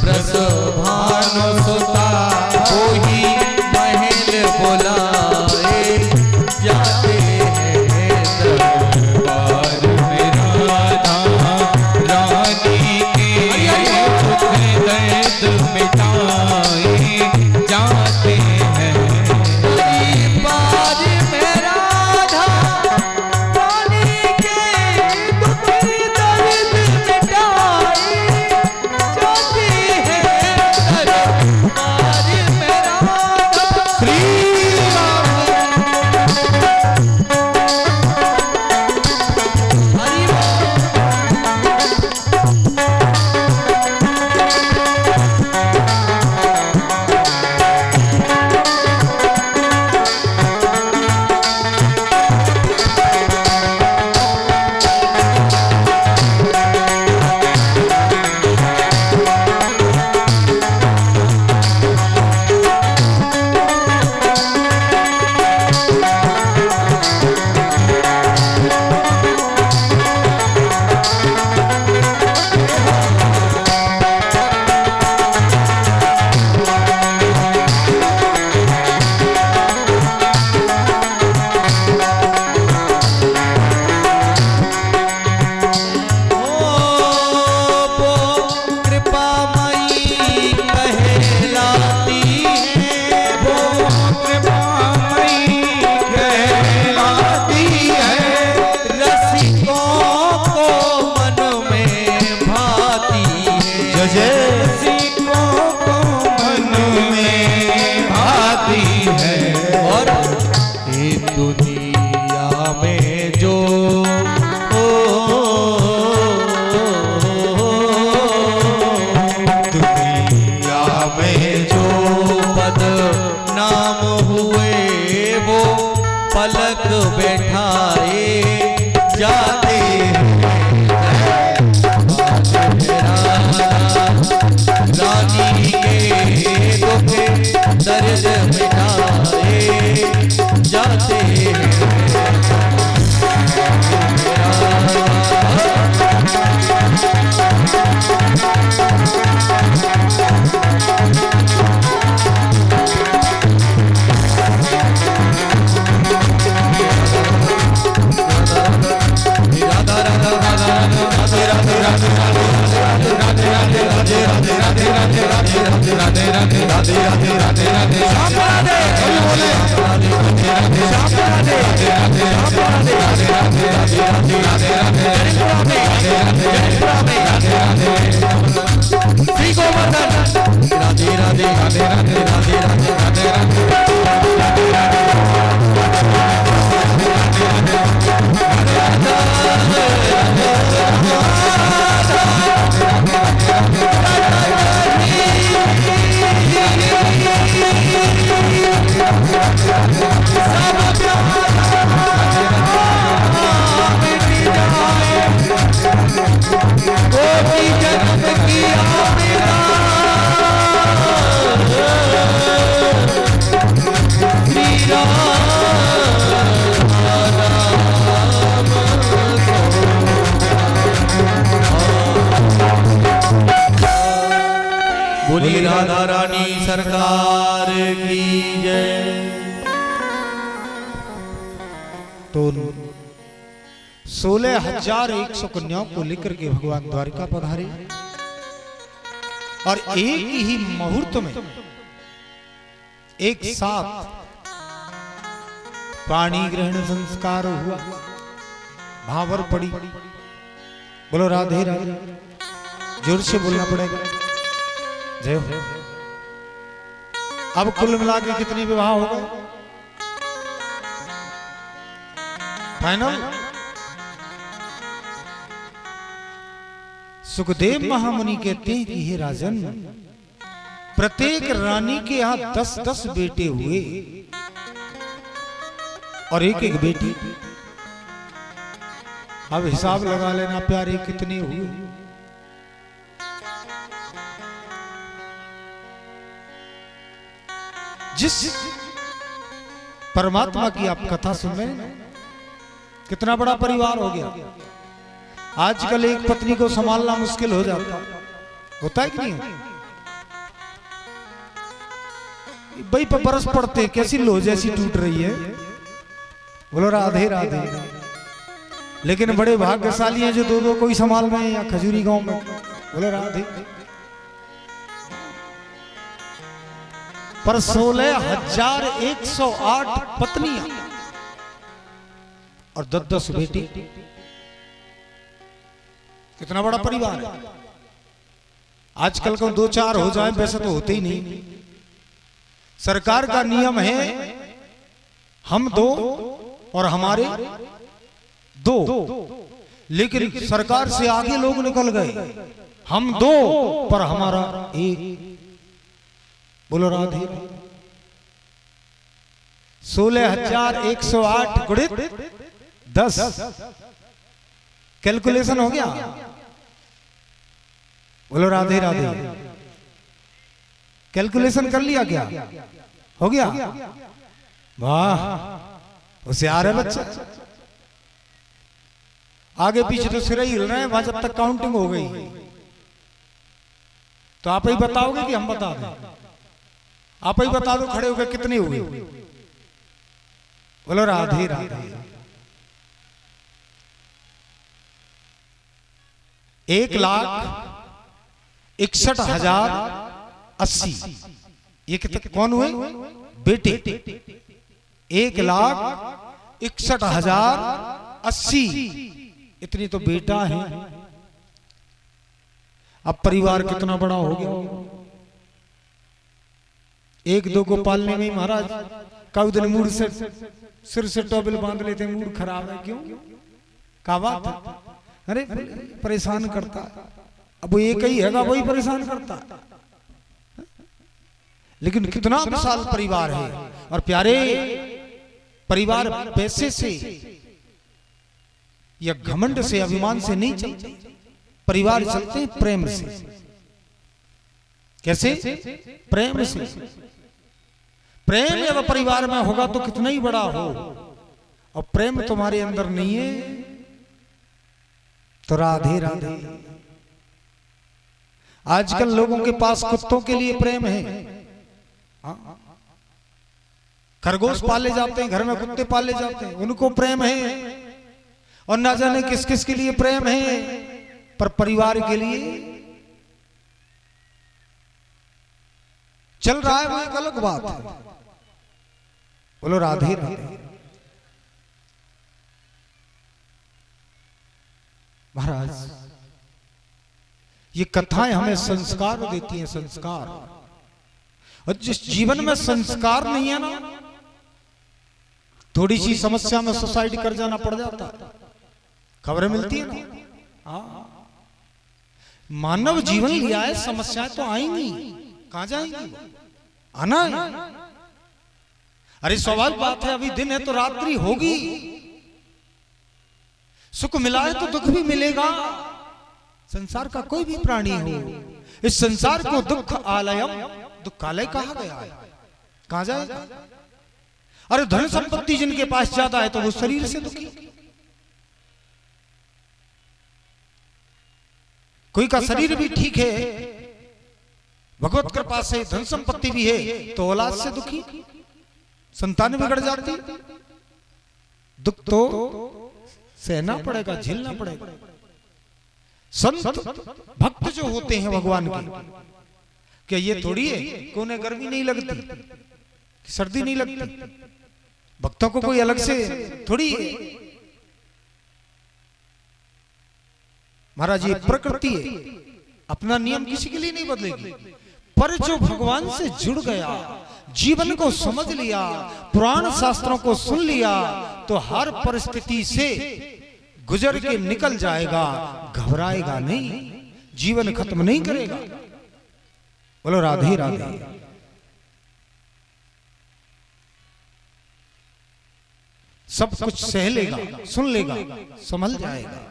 Speaker 2: प्रस भानुसुता कोई महल बुलाए जाते हैं दरबार में राधा
Speaker 1: रानी के दुख दर्द मिटाए जाते हैं।
Speaker 2: बाज में राधा रानी के दुख दर्द मिटाए जाते हैं दरबार में राधा।
Speaker 1: श्री
Speaker 2: हरि बोल। पलक बैठाए जाते रानी के दुख दर्द मिटाए जाते बोली राधा रानी सरकार की जय।
Speaker 1: तो 16,100 कन्याओं को लेकर के भगवान द्वारिका पधारे और एक ही मुहूर्त में एक साथ पाणी ग्रहण संस्कार हुआ, भावर पड़ी। बोलो राधे राधे, जोर से बोलना पड़ेगा। जय हो। अब कुल मिला के कितने विवाह हो गए फाइनल? सुखदेव महामुनि कहते हैं कि हे राजन, प्रत्येक रानी के यहाँ 10-10 बेटे हुए और एक एक बेटी। अब हिसाब लगा लेना प्यारे कितने हुए। जिस परमात्मा की आप कथा सुन रहे हैं, कितना बड़ा परिवार हो गया। आजकल एक पत्नी को संभालना मुश्किल हो जाता, होता है कि नहीं? भाई पर बरस पड़ते कैसी लो जैसी टूट रही है। बोलो राधे राधे। लेकिन बड़े भाग्यशाली हैं जो दो कोई संभाल रहे हैं या खजूरी गांव में। बोलो राधे। पर 16,108 पत्नियां और 10-10 बेटी, कितना बड़ा परिवार है। आजकल को 2-4 हो जाए वैसे तो होते ही नहीं। सरकार का नियम है हम 2 और हमारे 2, लेकिन सरकार से आगे लोग निकल गए। हम 2 पर हमारा 1। बोलो राधे। 16,108 गुणित 10, कैलकुलेशन हो गया। बोलो राधे राधे। कैलकुलेशन कर लिया क्या? हो गया? वाह, होशियार है बच्चा। आगे पीछे तो सिर ही हिल रहे हैं। वहां जब तक काउंटिंग हो गई तो आप ही बताओगे कि हम बता दें? आप ही बता दो खड़े होकर कितने हुए। बोलो राधे राधे। 1,61,080। ये कितने कौन हुए? बेटे। 1,61,080 इतनी तो बेटा है। अब परिवार कितना बड़ा हो गया। 1-2 को पालने में महाराज कई दिन मूड से सिर से टॉवल बांध लेते, मूड खराब है। क्यों? का बात? अरे परेशान करता। अब वो एक ही हैगा वही परेशान करता। लेकिन कितना विशाल परिवार है। और प्यारे परिवार पैसे से या घमंड से, अभिमान से नहीं चलते। परिवार चलते हैं प्रेम से। कैसे? प्रेम से। प्रेम अगर परिवार में होगा तो कितना ही बड़ा हो, और प्रेम तुम्हारे अंदर नहीं है तो राधे राधे। आजकल लोगों के पास कुत्तों के लिए प्रेम है, खरगोश पाले जाते हैं, घर में कुत्ते पाले जाते हैं, उनको प्रेम है, और ना जाने किस किस के लिए प्रेम है, पर परिवार के लिए चल रहा है वो एक अलग बात है। बोलो राधे राधे। महाराज, ये कथाएं हमें संस्कार देती हैं, संस्कार। और जिस जीवन में संस्कार नहीं है ना, थोड़ी सी समस्या में सुसाइड कर जाना पड़ जाता है। खबरें मिलती है ना। हाँ, मानव जीवन लिया है, समस्याएं तो आएंगी, कहां जाएंगी? आना है। अरे स्वाभाविक बात है, अभी दिन है तो रात्रि होगी। सुख मिला है तो दुख भी मिलेगा। संसार का कोई भी प्राणी हो, इस संसार को दुख आलयम, दुखालय कहा गया है। कहां जाएगा? अरे धन संपत्ति जिनके पास ज्यादा है तो वो शरीर से दुखी, कोई का शरीर भी ठीक है, भगवत कृपा से धन संपत्ति भी है, तो औलाद से दुखी, संतान बिगड़ जाती। दुख तो सहना पड़ेगा, झेलना पड़ेगा। संत भक्त जो होते हैं भगवान के, क्या ये थोड़ी है कि उन्हें गर्मी नहीं लगती, सर्दी नहीं लगती? भक्तों को कोई अलग से थोड़ी है। महाराज, ये प्रकृति है, अपना नियम किसी के लिए नहीं बदलेगी। पर जो भगवान से जुड़ गया, जीवन को समझ लिया, पुराण शास्त्रों को सुन लिया, तो हर परिस्थिति से गुजर के निकल जाएगा, घबराएगा नहीं, जीवन खत्म नहीं करेगा। बोलो राधे राधे। सब कुछ सह लेगा, सुन लेगा, संभल जाएगा।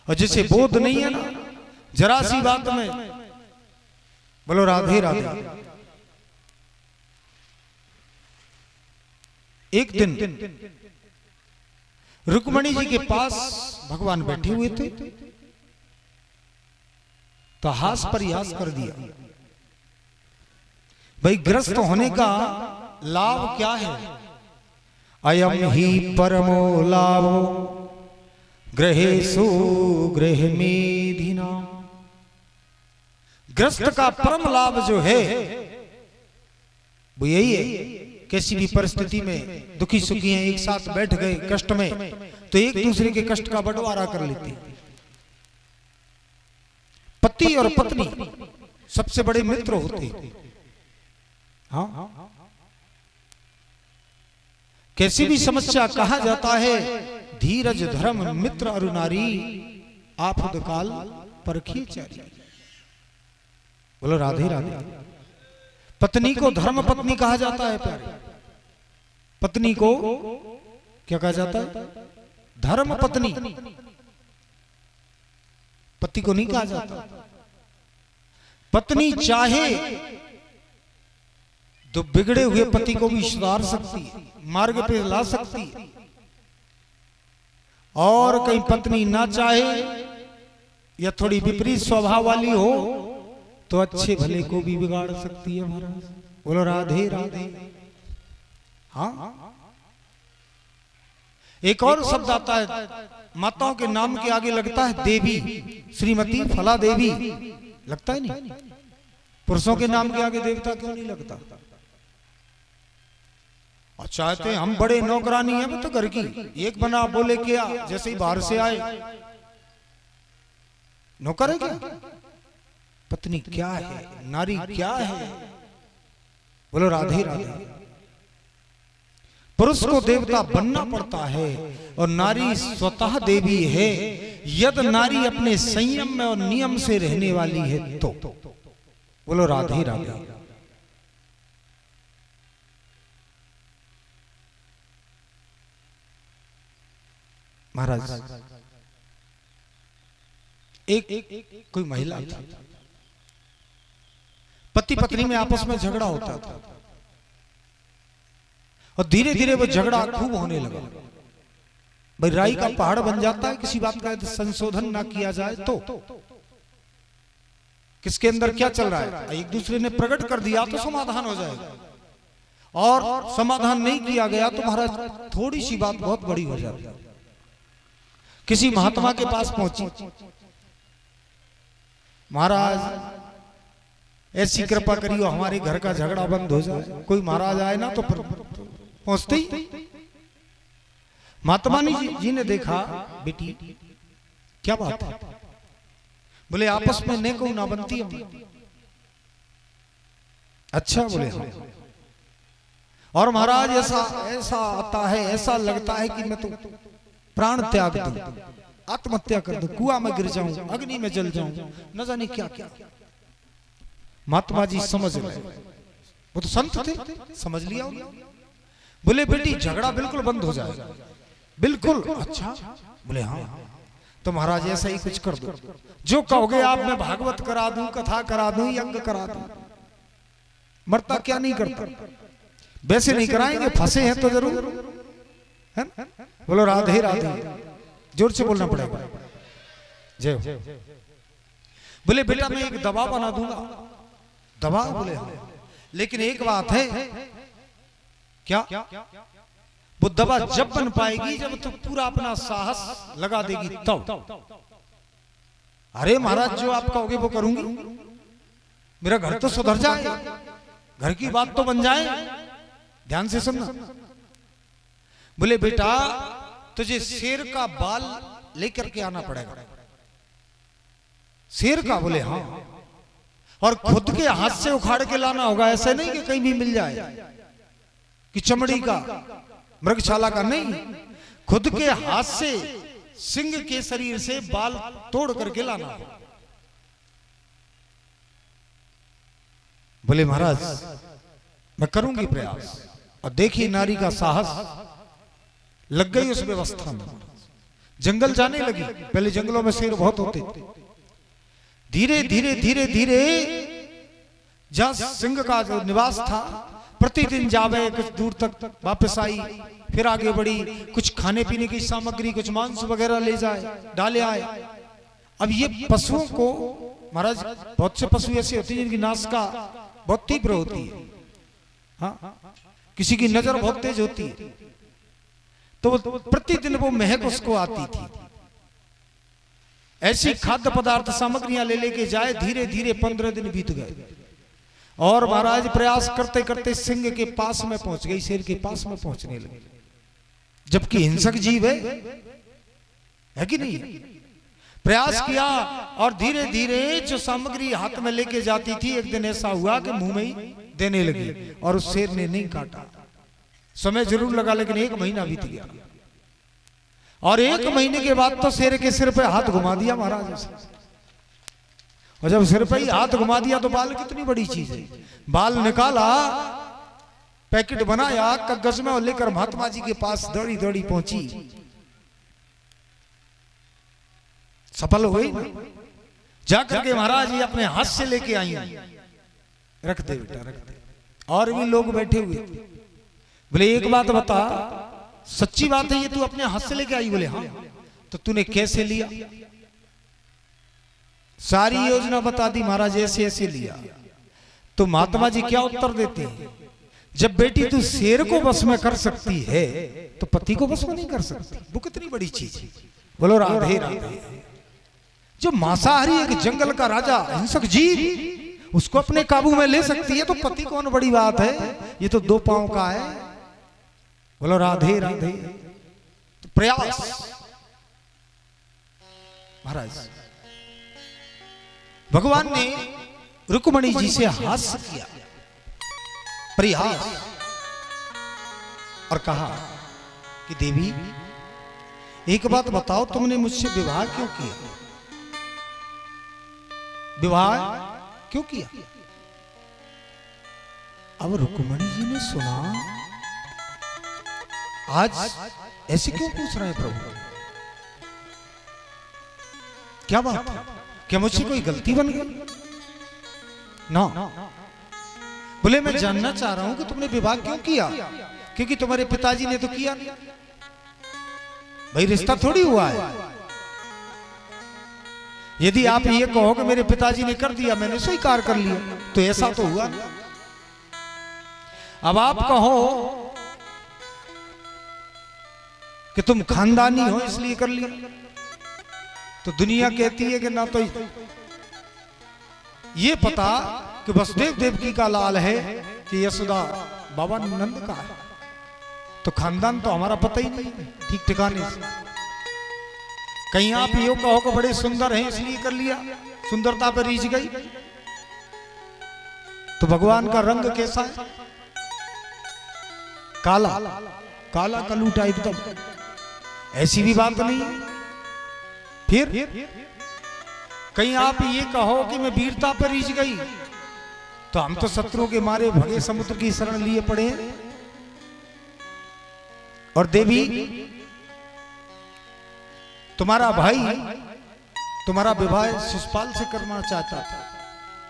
Speaker 1: और जिसे बोध नहीं है ना, जरा सी बात में, बोलो राधे राधे। एक दिन रुक्मणी जी के पास भगवान बैठे हुए थे, तो हास परिहास कर दिया। भाई, ग्रस्त होने का लाभ क्या है? अयम ही परमो लाभो ग्रहेषु गृह मेधिना। ग्रस्त का परम लाभ जो है वो यही है, किसी भी परिस्थिति में दुखी सुखी हैं, एक साथ बैठ गए कष्ट में, तो एक दूसरे के कष्ट का बंटवारा कर लेते हैं। पति और पत्नी सबसे बड़े मित्र होते हैं। हाँ, कैसी भी समस्या, कहा जाता है धीरज धर्म मित्र अरु नारी, आफत काल परखी चारी। बोलो राधे राधे। पत्नी को धर्म पत्नी कहा जाता है प्यारे। पत्नी को क्या कहा जाता है? धर्म पत्नी। पति को नहीं कहा जाता। पत्नी चाहे तो बिगड़े हुए पति को भी सुधार सकती है, मार्ग पे ला सकती है। और कहीं पत्नी ना चाहे या थोड़ी विपरीत स्वभाव वाली हो तो अच्छे भले को भी बिगाड़ सकती है। महाराज, बोलो राधे राधे। हाँ, एक और शब्द आता है, माताओं के नाम के आगे लगता है देवी, श्रीमती फला देवी, लगता है नहीं? पुरुषों के नाम के आगे देवता क्यों नहीं लगता? और चाहते हैं हम बड़े नौकरानी हैं, वो तो घर की, एक बना बोले क्या, जैसे ही बाहर से आए नौकर है क्या? पत्नी क्या है, नारी क्या है? बोलो राधे राधे। पुरुष को देवता बनना पड़ता है और नारी स्वतः देवी है, यद नारी अपने संयम में और नियम से रहने वाली है तो। बोलो राधे राधे। महाराज एक कोई महिला थी, पति पत्नी में आपस में झगड़ा होता था और धीरे धीरे वो झगड़ा खूब होने लगा। भाई राई का पहाड़ बन जाता है किसी बात का संशोधन ना किया जाए तो। किसके अंदर क्या चल रहा है एक दूसरे ने प्रकट कर दिया तो समाधान हो जाएगा, और समाधान नहीं किया गया तो महाराज थोड़ी सी बात बहुत बड़ी हो जाती है। किसी महात्मा के पास पहुंची, महाराज ऐसी कृपा करियो हमारे घर का झगड़ा बंद हो जाए। कोई महाराज आए ना तो पहुंचते ही महात्मा जी ने देखा, बेटी क्या बात है? बोले आपस में ने को ना बनती हम। अच्छा बोले हाँ। और महाराज ऐसा ऐसा आता है, ऐसा लगता है कि मैं तो प्राण त्याग दूं, आत्महत्या कर दूं, कुआं में गिर जाऊं, अग्नि में जल जाऊं, न जाने क्या क्या। महात्मा जी समझ गए, वो तो संत थे, समझ लिया। बोले बेटी झगड़ा बिल्कुल बंद हो जाएगा, बिल्कुल। अच्छा बोले हाँ। तो महाराज ऐसा ही कुछ कर दो, जो कहोगे आप, मैं भागवत करा दूं, कथा करा दूं, यज्ञ करा दूं। मरता क्या नहीं करता, वैसे नहीं कराएंगे, फंसे हैं तो जरूर है। बोलो राधे राधे, जोर से बोलना पड़ेगा जय। बोले बेटा मैं एक दवा बना दूंगा। दवा? बोले हाँ, लेकिन एक बात है। क्या? वो दवा जब बन पाएगी जब तो पूरा अपना साहस लगा देगी तब। अरे महाराज जो आप कहोगे वो करूंगी, मेरा घर तो सुधर जाए, घर की बात तो बन जाए। ध्यान से सुनना। बोले बेटा तुझे शेर का बाल लेकर के आना पड़ेगा। शेर का? बोले हाँ। और खुद के हाथ से उखाड़ के लाना होगा, ऐसे नहीं कि कहीं भी मिल जाए, कि चमड़ी का मृगशाला का नहीं, खुद के हाथ से सिंह के शरीर से बाल तोड़ करके लाना। बोले महाराज मैं करूंगी प्रयास। और देखिए नारी का साहस, लग गई उस व्यवस्था में, जंगल जाने लगी। पहले जंगलों में शेर बहुत होते थे, धीरे धीरे धीरे धीरे जहां सिंह का जो निवास था, प्रतिदिन जावे, कुछ दूर तक वापस आई, फिर आगे बढ़ी, कुछ खाने पीने की सामग्री, कुछ मांस वगैरह ले जाए, डाले आए। अब ये पशुओं को, महाराज बहुत से पशु ऐसे होते हैं जिनकी नासिका बहुत तीव्र होती है, हाँ, किसी की नजर बहुत तेज होती है, तो प्रतिदिन वो महक उसको आती थी। ऐसी खाद्य पदार्थ सामग्रियां ले लेके जाए। धीरे धीरे 15 दिन बीत गए और महाराज प्रयास करते करते सिंह के पास में पहुंच गई, शेर के पास में पहुंचने लगे। जबकि हिंसक जीव है कि नहीं? प्रयास किया और धीरे धीरे जो सामग्री हाथ में लेके जाती थी, एक दिन ऐसा हुआ कि मुंह में ही देने लगी और उस शेर ने नहीं काटा। समय जरूर लगा, लेकिन 1 महीना बीत गया। और 1 महीने के बाद तो शेर के सिर पे हाथ घुमा दिया महाराज। और जब सिर पे ही हाथ घुमा दिया तो बाल कितनी बड़ी चीज है, बाल निकाला, पैकेट बनाया, कागज में और लेकर महात्मा जी के पास दौड़ी दौड़ी पहुंची। सफल हो गई। जाकर के महाराज ये अपने हाथ से लेके आई। रख दे बेटा रख दे। और भी लोग बैठे हुए। बोले एक बात बता, सच्ची बात है ये तू अपने हाथ से लेके आई? बोले हाँ। तो तूने कैसे लिया? सारी योजना बता दी महाराज, ऐसे ऐसे लिया। तो महात्मा जी क्या उत्तर देते हैं? जब बेटी तू शेर को बस में कर सकती है तो पति को बस में नहीं कर सकती? वो कितनी बड़ी चीज है। बोलो राधे राधे। जो मांसाहारी एक जंगल का राजा हिंसक जीव, उसको अपने काबू में ले सकती है तो पति कौन बड़ी बात है? ये तो 2 पांव का है। बोलो राधे राधे। तो प्रयास महाराज, भगवान ने रुक्मणी जी से हास्य किया, परिहास, और कहा कि देवी एक बात बताओ, तुमने मुझसे विवाह क्यों किया? विवाह क्यों किया? अब रुक्मणी जी ने सुना, आज ऐसे क्यों पूछ रहे हैं प्रभु? क्या बात है? क्या मुझसे कोई गलती बन गई? ना। बोले मैं जानना चाह रहा हूं कि तुमने विवाह क्यों किया? क्योंकि तुम्हारे पिताजी ने तो किया नहीं। भाई रिश्ता थोड़ी हुआ है। यदि आप ये कहो कि मेरे पिताजी ने कर दिया, मैंने स्वीकार कर लिया, तो ऐसा तो हुआ नहीं। अब आप कहो कि तुम खानदानी हो इसलिए कर लिया, तो दुनिया कहती है कि ना तो ये पता कि वसुदेव देवकी का लाल है कि यशोदा बाबा नंद का है, तो खानदान तो हमारा पता ही नहीं ठीक ठिकाने से। कहीं आप यो कहो कि बड़े सुंदर हैं इसलिए कर लिया, सुंदरता पर रीझ गई, तो भगवान का रंग कैसा है? काला काला कलू टाइप का, ऐसी भी बात नहीं है। फिर कहीं आप ये कहो कि मैं वीरता पर रीझ गई, तो हम तो शत्रुओं के मारे भगे समुद्र की शरण लिए पड़े हैं। और देवी तुम्हारा भाई तुम्हारा विवाह शिशुपाल से करना चाहता था,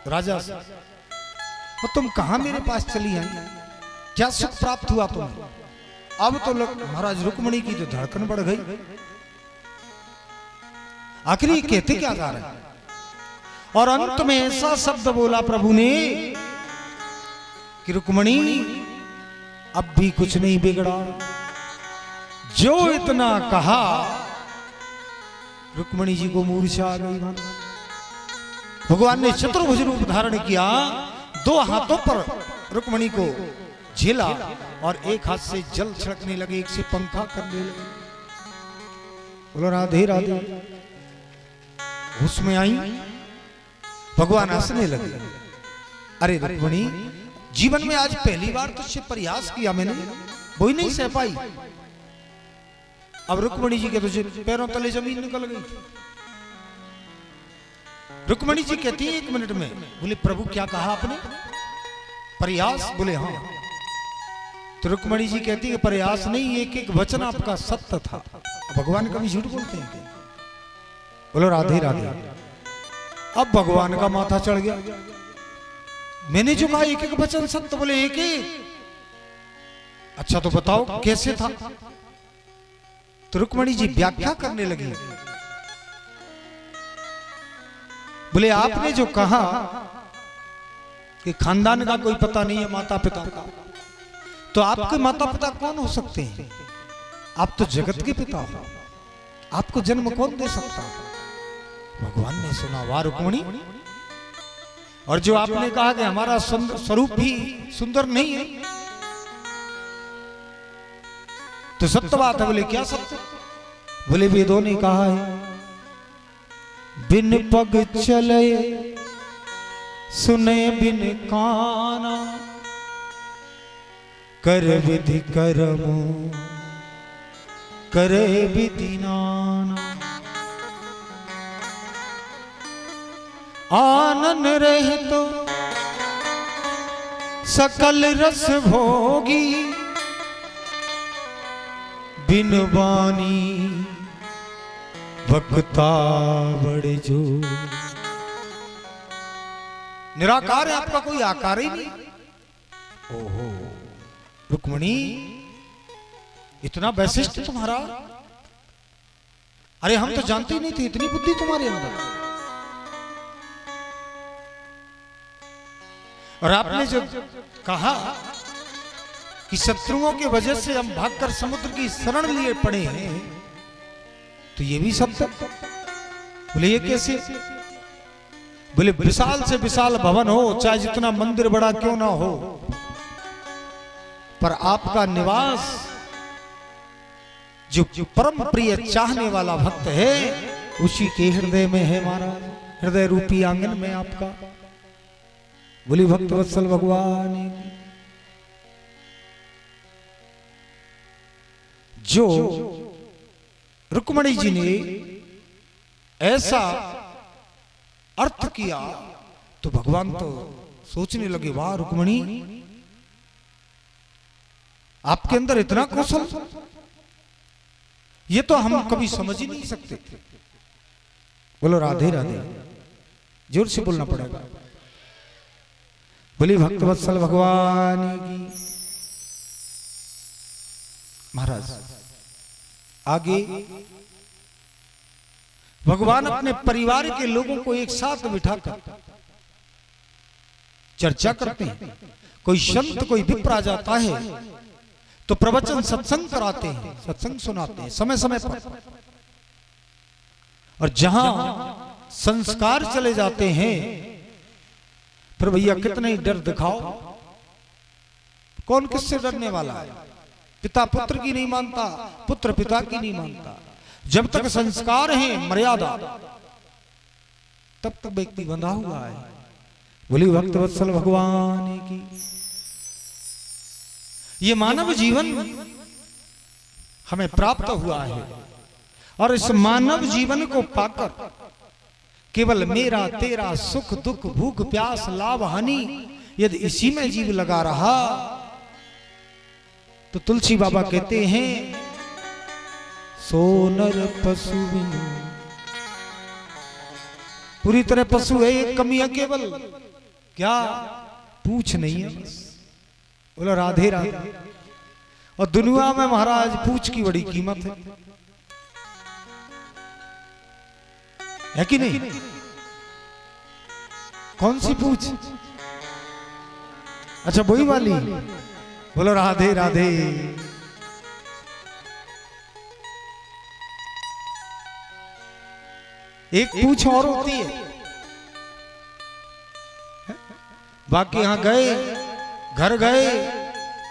Speaker 1: राजा से, और तुम कहां मेरे पास चली आई? क्या सुख प्राप्त हुआ तुम्हें? अब तो महाराज रुक्मणी की तो धड़कन बढ़ गई। आखिर ये कहते क्या जा रहे हैं? और अंत में ऐसा शब्द बोला प्रभु ने कि रुक्मणी अब भी कुछ नहीं बिगड़ा। जो इतना कहा, रुक्मणी जी को मूर्छा आ गई। भगवान ने चतुर्भुज रूप धारण किया, दो हाथों पर रुक्मणी को झेला और एक हाथ से जल छिड़कने लगे, एक से पंखा करने लगे। बोलो राधे राधे। उसमें आई, भगवान हंसने लगे। अरे रुक्मणी, जीवन में आज पहली बार तुझसे प्रयास किया मैंने, वो ही नहीं सह पाई। अब रुक्मणी जी के तुझे पैरों तले जमीन निकल गई। रुक्मणी जी कहती है 1 मिनट में। बोले प्रभु क्या कहा आपने? प्रयास? बोले हाँ। तो रुक्मणी जी कहती है प्रयास नहीं, एक एक वचन आपका सत्य था। भगवान कभी झूठ बोलते हैं? बोलो राधे राधे। अब भगवान का माथा चढ़ गया। मैंने जो कहा एक एक वचन सत्य, बोले एक एक। अच्छा तो बताओ कैसे था? तो रुक्मणी जी व्याख्या करने लगी। बोले आपने जो कहा कि खानदान का कोई पता नहीं है, माता पिता का, तो आपके माता पिता कौन हो सकते हैं? आप तो जगत के पिता हो, आपको जन्म कौन दे सकता? भगवान ने सुना, वाह रुक्मणी। और जो आपने कहा कि हमारा स्वरूप भी सुंदर नहीं है, तो सत्य बात है। बोले क्या सत्य? बोले वेदों ने कहा है, बिन पग चले सुने बिन काना, कर विधि कर्म करे विधि नाना। आनन रहे तो सकल रस भोगी, बिन वाणी वक्ता बड़े जो। निराकार है, आपका कोई आकार ही नहीं। ओहो रुक्मणी, इतना वैशिष्ट तुम्हारा? अरे हम तो जानते ही नहीं थे इतनी बुद्धि तुम्हारे अंदर। और आपने जो कहा कि शत्रुओं की वजह से हम भागकर समुद्र की शरण लिए पड़े हैं, तो ये भी सत्य। बोले ये कैसे? बोले विशाल से विशाल भवन हो, चाहे जितना मंदिर बड़ा क्यों ना हो, पर आपका निवास जो परम प्रिय चाहने वाला भक्त है, उसी के हृदय में है महाराज, हृदय रूपी आंगन में आपका। बोली भक्त वत्सल भगवान। जो रुक्मणी जी ने ऐसा अर्थ किया, तो भगवान तो सोचने लगे, वाह रुक्मणी, आपके अंदर इतना कौशल, ये तो हम कभी समझ ही नहीं सकते। बोलो राधे राधे, जोर से बोलना पड़ेगा। बोली भक्तवत्सल भगवान की। महाराज आगे भगवान अपने परिवार के लोगों को एक साथ बिठाकर चर्चा करते हैं। कोई संत कोई विप्र आ जाता है तो प्रवचन सत्संग कराते हैं, सत्संग सुनाते हैं समय समय पर। और जहां संस्कार चले जाते हैं फिर भैया कितने ही डर दिखाओ, कौन किससे डरने वाला है। पिता पुत्र की नहीं मानता, पुत्र पिता की नहीं मानता। जब तक संस्कार है मर्यादा तब तक व्यक्ति बंधा हुआ है। बोली भक्तवत्सल भगवान की। ये मानव जीवन हमें प्राप्त हुआ है और इस मानव जीवन को पाकर केवल मेरा तेरा सुख दुख भूख प्यास लाभ हानि यदि इसी में जीव लगा रहा तो तुलसी बाबा कहते हैं सोनर पशु बिनु। पूरी तरह पशु है, एक कमी है केवल क्या पूछ नहीं है बस। बोलो राधे राधे। और दुनिया में महाराज पूछ की बड़ी कीमत है कि नहीं? कौन सी पूछ? अच्छा वही वाली। बोलो राधे राधे। एक पूछ और होती है, बाकी यहां गए घर गए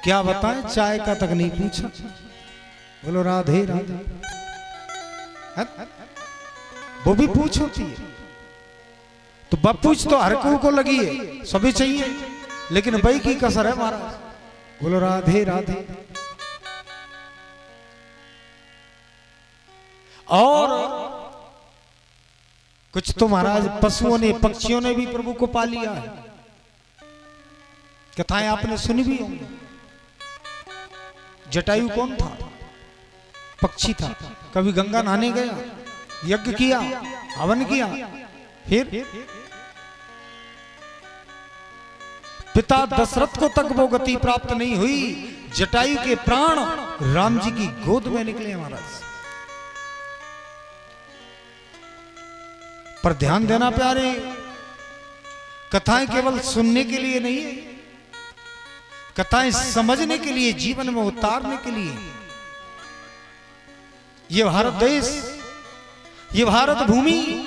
Speaker 1: क्या बताएं चाय का तक नहीं पूछा। बोलो राधे राधे। वो भी पूछ होती है। तो पूछ तो हर को लगी है, सभी चाहिए, लेकिन भाई की कसर है महाराज। बोलो राधे राधे। और कुछ तो महाराज पशुओं ने पक्षियों ने भी प्रभु को पा लिया है। कथाएं आपने सुनी भी होंगी। जटायु कौन था? पक्षी था। कभी गंगा नहाने गया, यज्ञ किया, हवन किया, फिर पिता दशरथ को तक वो गति प्राप्त नहीं हुई। जटायु के प्राण राम जी की गोद में निकले महाराज। पर ध्यान देना प्यारे, कथाएं केवल सुनने के लिए नहीं है, कथाएं समझने के लिए, जीवन में उतारने के लिए। ये भारत देश, ये भारत भूमि,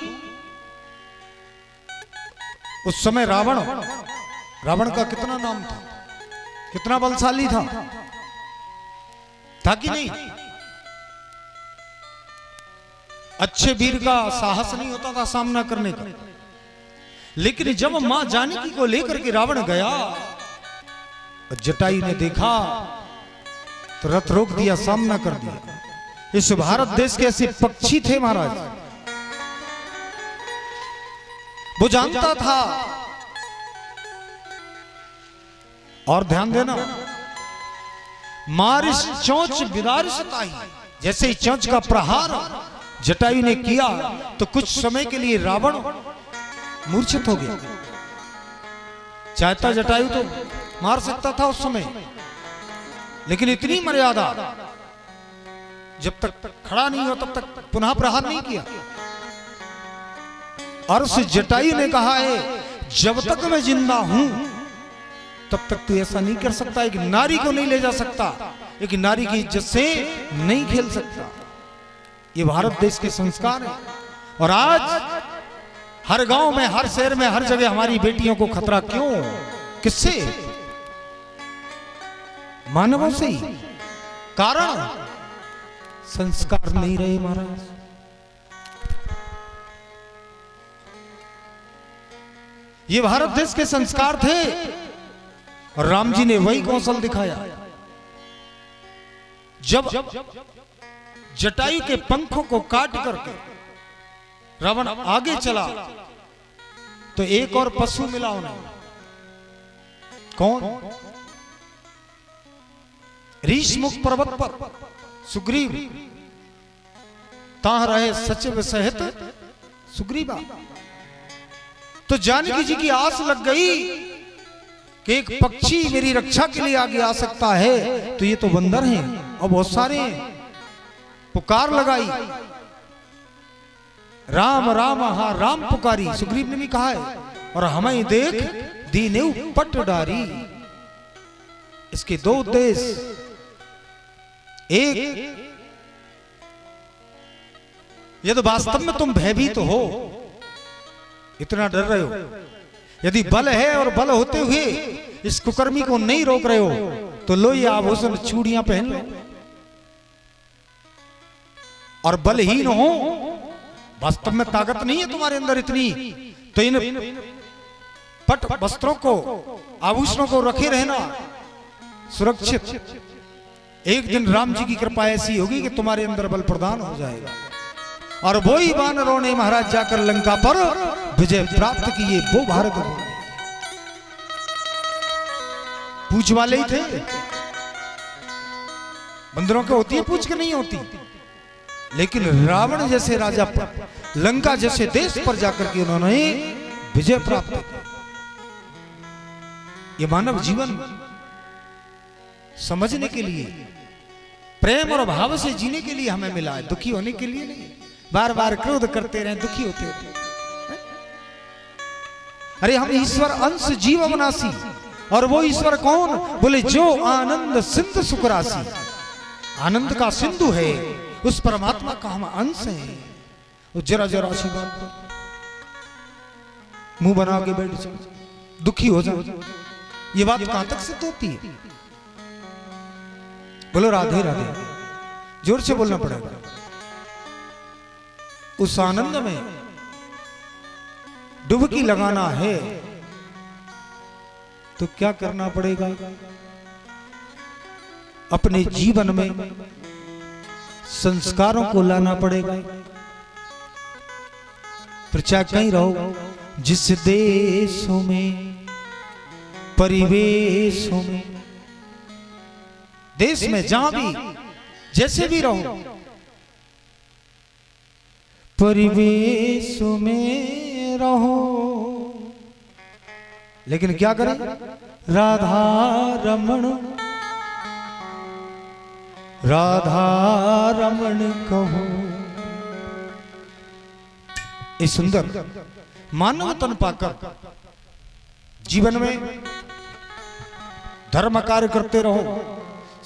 Speaker 1: उस समय रावण का कितना नाम था, कितना बलशाली था कि नहीं? अच्छे वीर का साहस नहीं होता था सामना करने का। लेकिन जब मां जानकी को लेकर के रावण गया, जटायु ने देखा तो रथ रोक दिया, सामना कर दिया। इस भारत देश के ऐसे पक्षी थे महाराज, वो जानता था। और ध्यान देना, मारिस चोंच बिदारिस ताही, जैसे ही चोंच का प्रहार जटायु ने किया तो कुछ समय के लिए रावण मूर्छित हो गया। चाहता जटायु तो मार सकता था उस समय, लेकिन इतनी मर्यादा, जब तक खड़ा नहीं हो तब तक पुनः प्रहार नहीं किया। और उस जटायु ने कहा है जब तक मैं जिंदा हूं तब तक तू ऐसा नहीं कर सकता, एक नारी को नहीं ले जा सकता, एक नारी की इज्जत से नहीं खेल सकता। ये भारत देश के संस्कार है। और आज हर गांव में, हर शहर में, हर जगह हमारी बेटियों को खतरा क्यों? किससे? मानवों से ही। कारण संस्कार नहीं रहे महाराज। ये भारत देश के संस्कार थे और राम जी ने वही कौशल दिखाया। जब जटायु के पंखों को काट करके रावण आगे चला तो एक और पशु मिला उन्हें। कौन? ऋषमुख पर्वत पर सुग्रीव ताह रहे सचिव सहित सुग्रीवा। तो जानकी जी की आस लग गई कि एक पक्षी मेरी रक्षा के लिए आगे आ सकता है, तो ये तो बंदर हैं और बहुत सारे हैं। पुकार लगाई, राम राम हा राम पुकारी। सुग्रीव ने भी कहा है, और हमें देख दीनेऊ पट डारी। इसके दो उद्देश्य, एक, यदि वास्तव में तुम भयभीत हो, इतना डर रहे हो, यदि बल है और बल होते हुए इस कुकर्मी को नहीं रोक रहे हो, तो लो ये आभूषण चूड़ियां पहन लो। और बलहीन हो, वास्तव में ताकत नहीं है तुम्हारे अंदर इतनी, तो इन पट वस्त्रों को, आभूषणों को रखे रहना सुरक्षित। एक दिन राम जी की कृपा ऐसी होगी कि तुम्हारे अंदर बल प्रदान हो जाएगा। और वो ही वानरों ने महाराज जाकर लंका पर विजय प्राप्त किए। वो भारत पूछ वाले ही थे। बंदरों के होती है पूछ के, नहीं होती। लेकिन रावण जैसे राजा पर, लंका जैसे देश पर जाकर के उन्होंने विजय प्राप्त की। ये मानव जीवन समझने के लिए, प्रेम और भाव से जीने के लिए हमें मिला है, दुखी होने के लिए नहीं। बार बार क्रोध करते रहे, दुखी होते होते। अरे हम ईश्वर अंश जीव अविनाशी, और वो ईश्वर कौन? बोले जो आनंद सिंधु सुख राशि। आनंद का सिंधु है, उस परमात्मा का हम अंश हैं। जरा जरा सी बात पर मुंह बना के बैठ जाओ, दुखी हो जाओ, ये बात कहां तक सिद्ध होती है? बोलो राधे राधे, जोर से बोलना पड़ेगा। उस आनंद में डुबकी लगाना है तो क्या करना पड़ेगा? अपने जीवन में संस्कारों को लाना पड़ेगा। फिर चाहे कहीं रहो, जिस देशों में, परिवेशों में, देश में जहां भी जैसे भी रहो, परिवेशों में रहो, लेकिन क्या करें? राधा रमण, राधा रमण कहो। ये सुंदर मानव तन पाकर जीवन में धर्म कार्य करते रहो,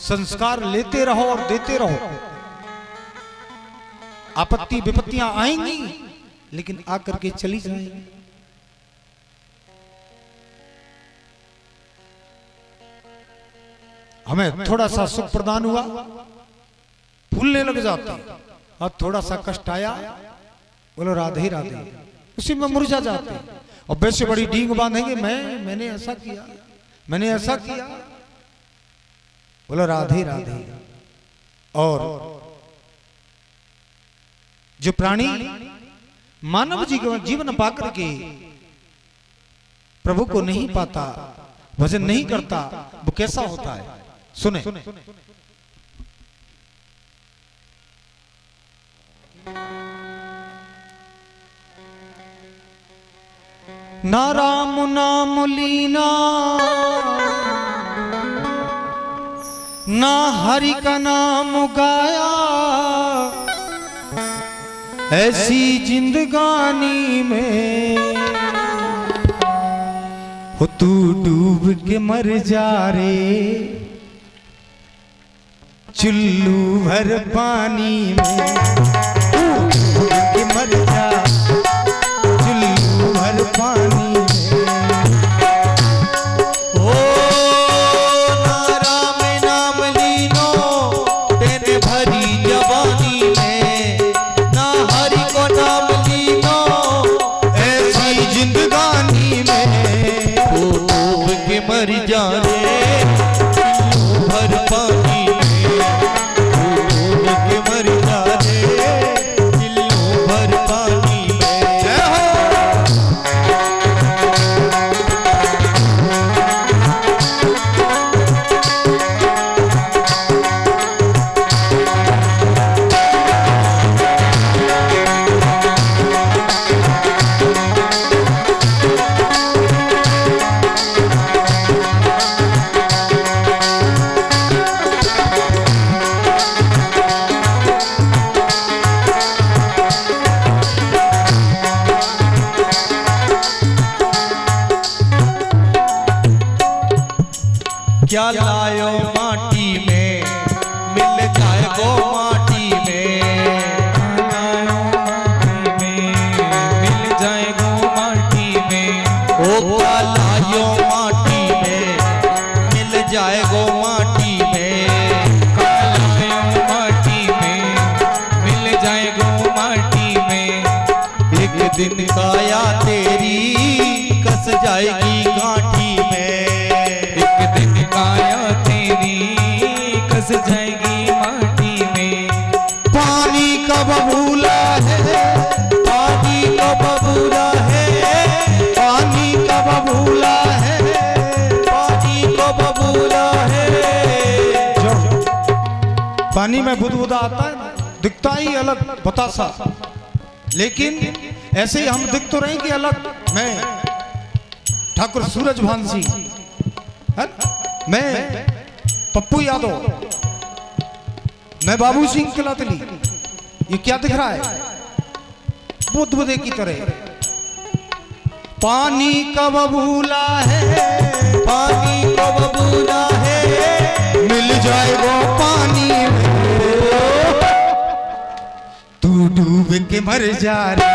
Speaker 1: संस्कार लेते रहो और देते रहो। आपत्ति विपत्तियां आएंगी, लेकिन आकर के चली जाएंगी। हमें थोड़ा सा सुख प्रदान हुआ, फूलने लग जाते हैं। और थोड़ा सा कष्ट आया, बोलो राधे राधे, उसी में मुरझा जाते हैं। और वैसे बड़ी डींग बांधेंगे, मैंने ऐसा किया, मैंने ऐसा किया, बोलो राधे राधे। और जो प्राणी मानव जीवन पाकर के प्रभु को नहीं पाता, भजन नहीं करता, वो कैसा होता है? सुने, ना राम नाम लीना, ना हरि का नाम गाया, ऐसी जिंदगानी में हो तू डूब के मर जा रे, चुल्लू भर पानी में तू डूब के मर जा, चुल्लू भर पानी में।
Speaker 2: ओ ना राम नाम लीनो तेरे भरी जवानी में, ना हरि को नाम लीनो
Speaker 1: ऐसी जिंदगानी में
Speaker 2: ओ डूब के मर जा रे, चुल्लू भर पानी में, ओ डूब के मर जा रे, चुल्लू भर पानी में।
Speaker 1: जय हो।
Speaker 2: क्या लायो माटी में मिल जाए गो माटी में,
Speaker 3: मिल जाए गो माटी में।
Speaker 2: ओ क्या लायो माटी में मिल जाए गो माटी में,
Speaker 3: लायो माटी में मिल जाए गो माटी में।
Speaker 2: एक दिन काया तेरी कस जाएगी गांठी में,
Speaker 3: एक दिन काया तेरी कस जाएगी माटी में।
Speaker 2: पानी का बबूला है, पानी का बबूला है, पानी का बबूला है, पानी का बबूला है।
Speaker 1: जो पानी में बुदबुदा आता है ना, दिखता ही अलग बतासा, लेकिन ऐसे ही हम दिख तो रहे कि अलग। मैं ठाकुर सूरज भान सिंह, मैं पप्पू यादव, मैं बाबू सिंह किलातली, ये क्या दिख रहा है? बुदबुदे की तरह। पानी का बबूला है,
Speaker 2: पानी का बबूला है,
Speaker 1: मिल जाएगा पानी में। तू डूब के मर जा रे,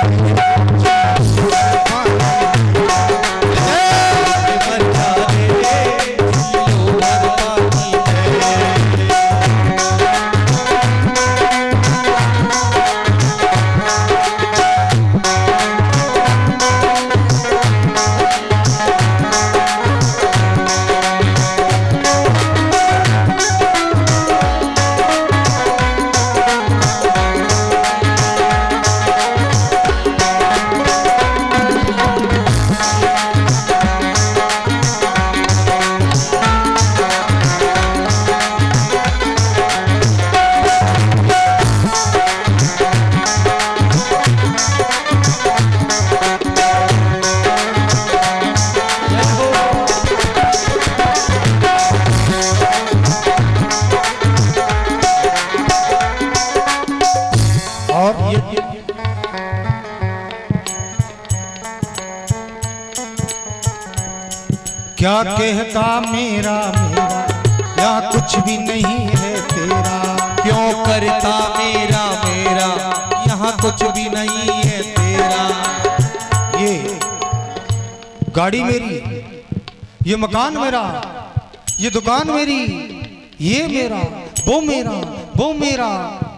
Speaker 1: क्या कहता मेरा मेरा, यहाँ कुछ भी नहीं है तेरा।
Speaker 2: क्यों करता मेरा मेरा, यहाँ कुछ भी नहीं है तेरा।
Speaker 1: ये गाड़ी मेरी, ये मकान मेरा, ये दुकान मेरी, ये मेरा, वो मेरा, वो मेरा,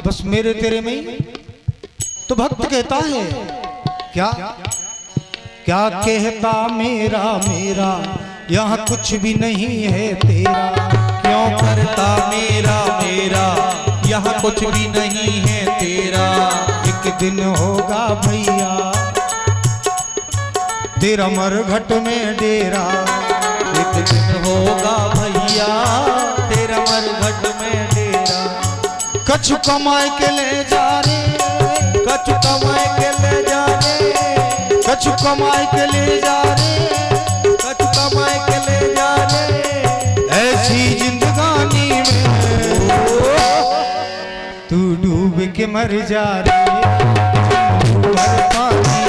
Speaker 1: बस मेरे तेरे में ही। तो भक्त कहता है क्या क्या कहता मेरा मेरा, यहाँ कुछ भी नहीं है तेरा।
Speaker 2: क्यों करता मेरा मेरा, यहाँ कुछ भी नहीं है तेरा।
Speaker 1: एक दिन होगा भैया तेरा मरघट में डेरा।
Speaker 2: एक दिन होगा भैया तेरा मरघट में डेरा।
Speaker 1: कछु कमाए के ले जा रे,
Speaker 2: कछु कमाए के ले जा रे,
Speaker 1: कछु कमाए के ले जा रे,
Speaker 2: कछु कमाए के ले जा रे।
Speaker 1: ऐसी जिंदगानी में तू डूब के मर जा रे। मर पानी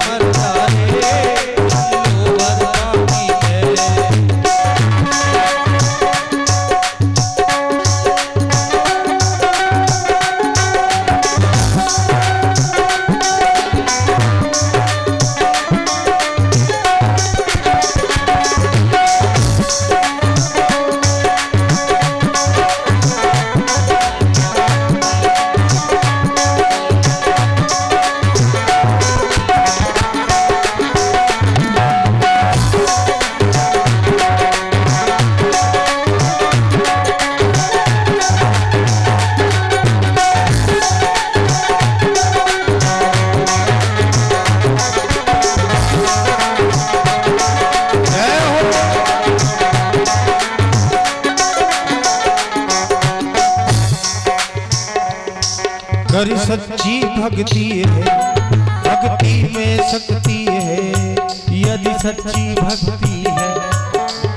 Speaker 2: मर जा रे, मर पानी है।
Speaker 1: कर सच्ची भक्ति है, भक्ति में शक्ति है।
Speaker 2: यदि सच्ची भक्ति है,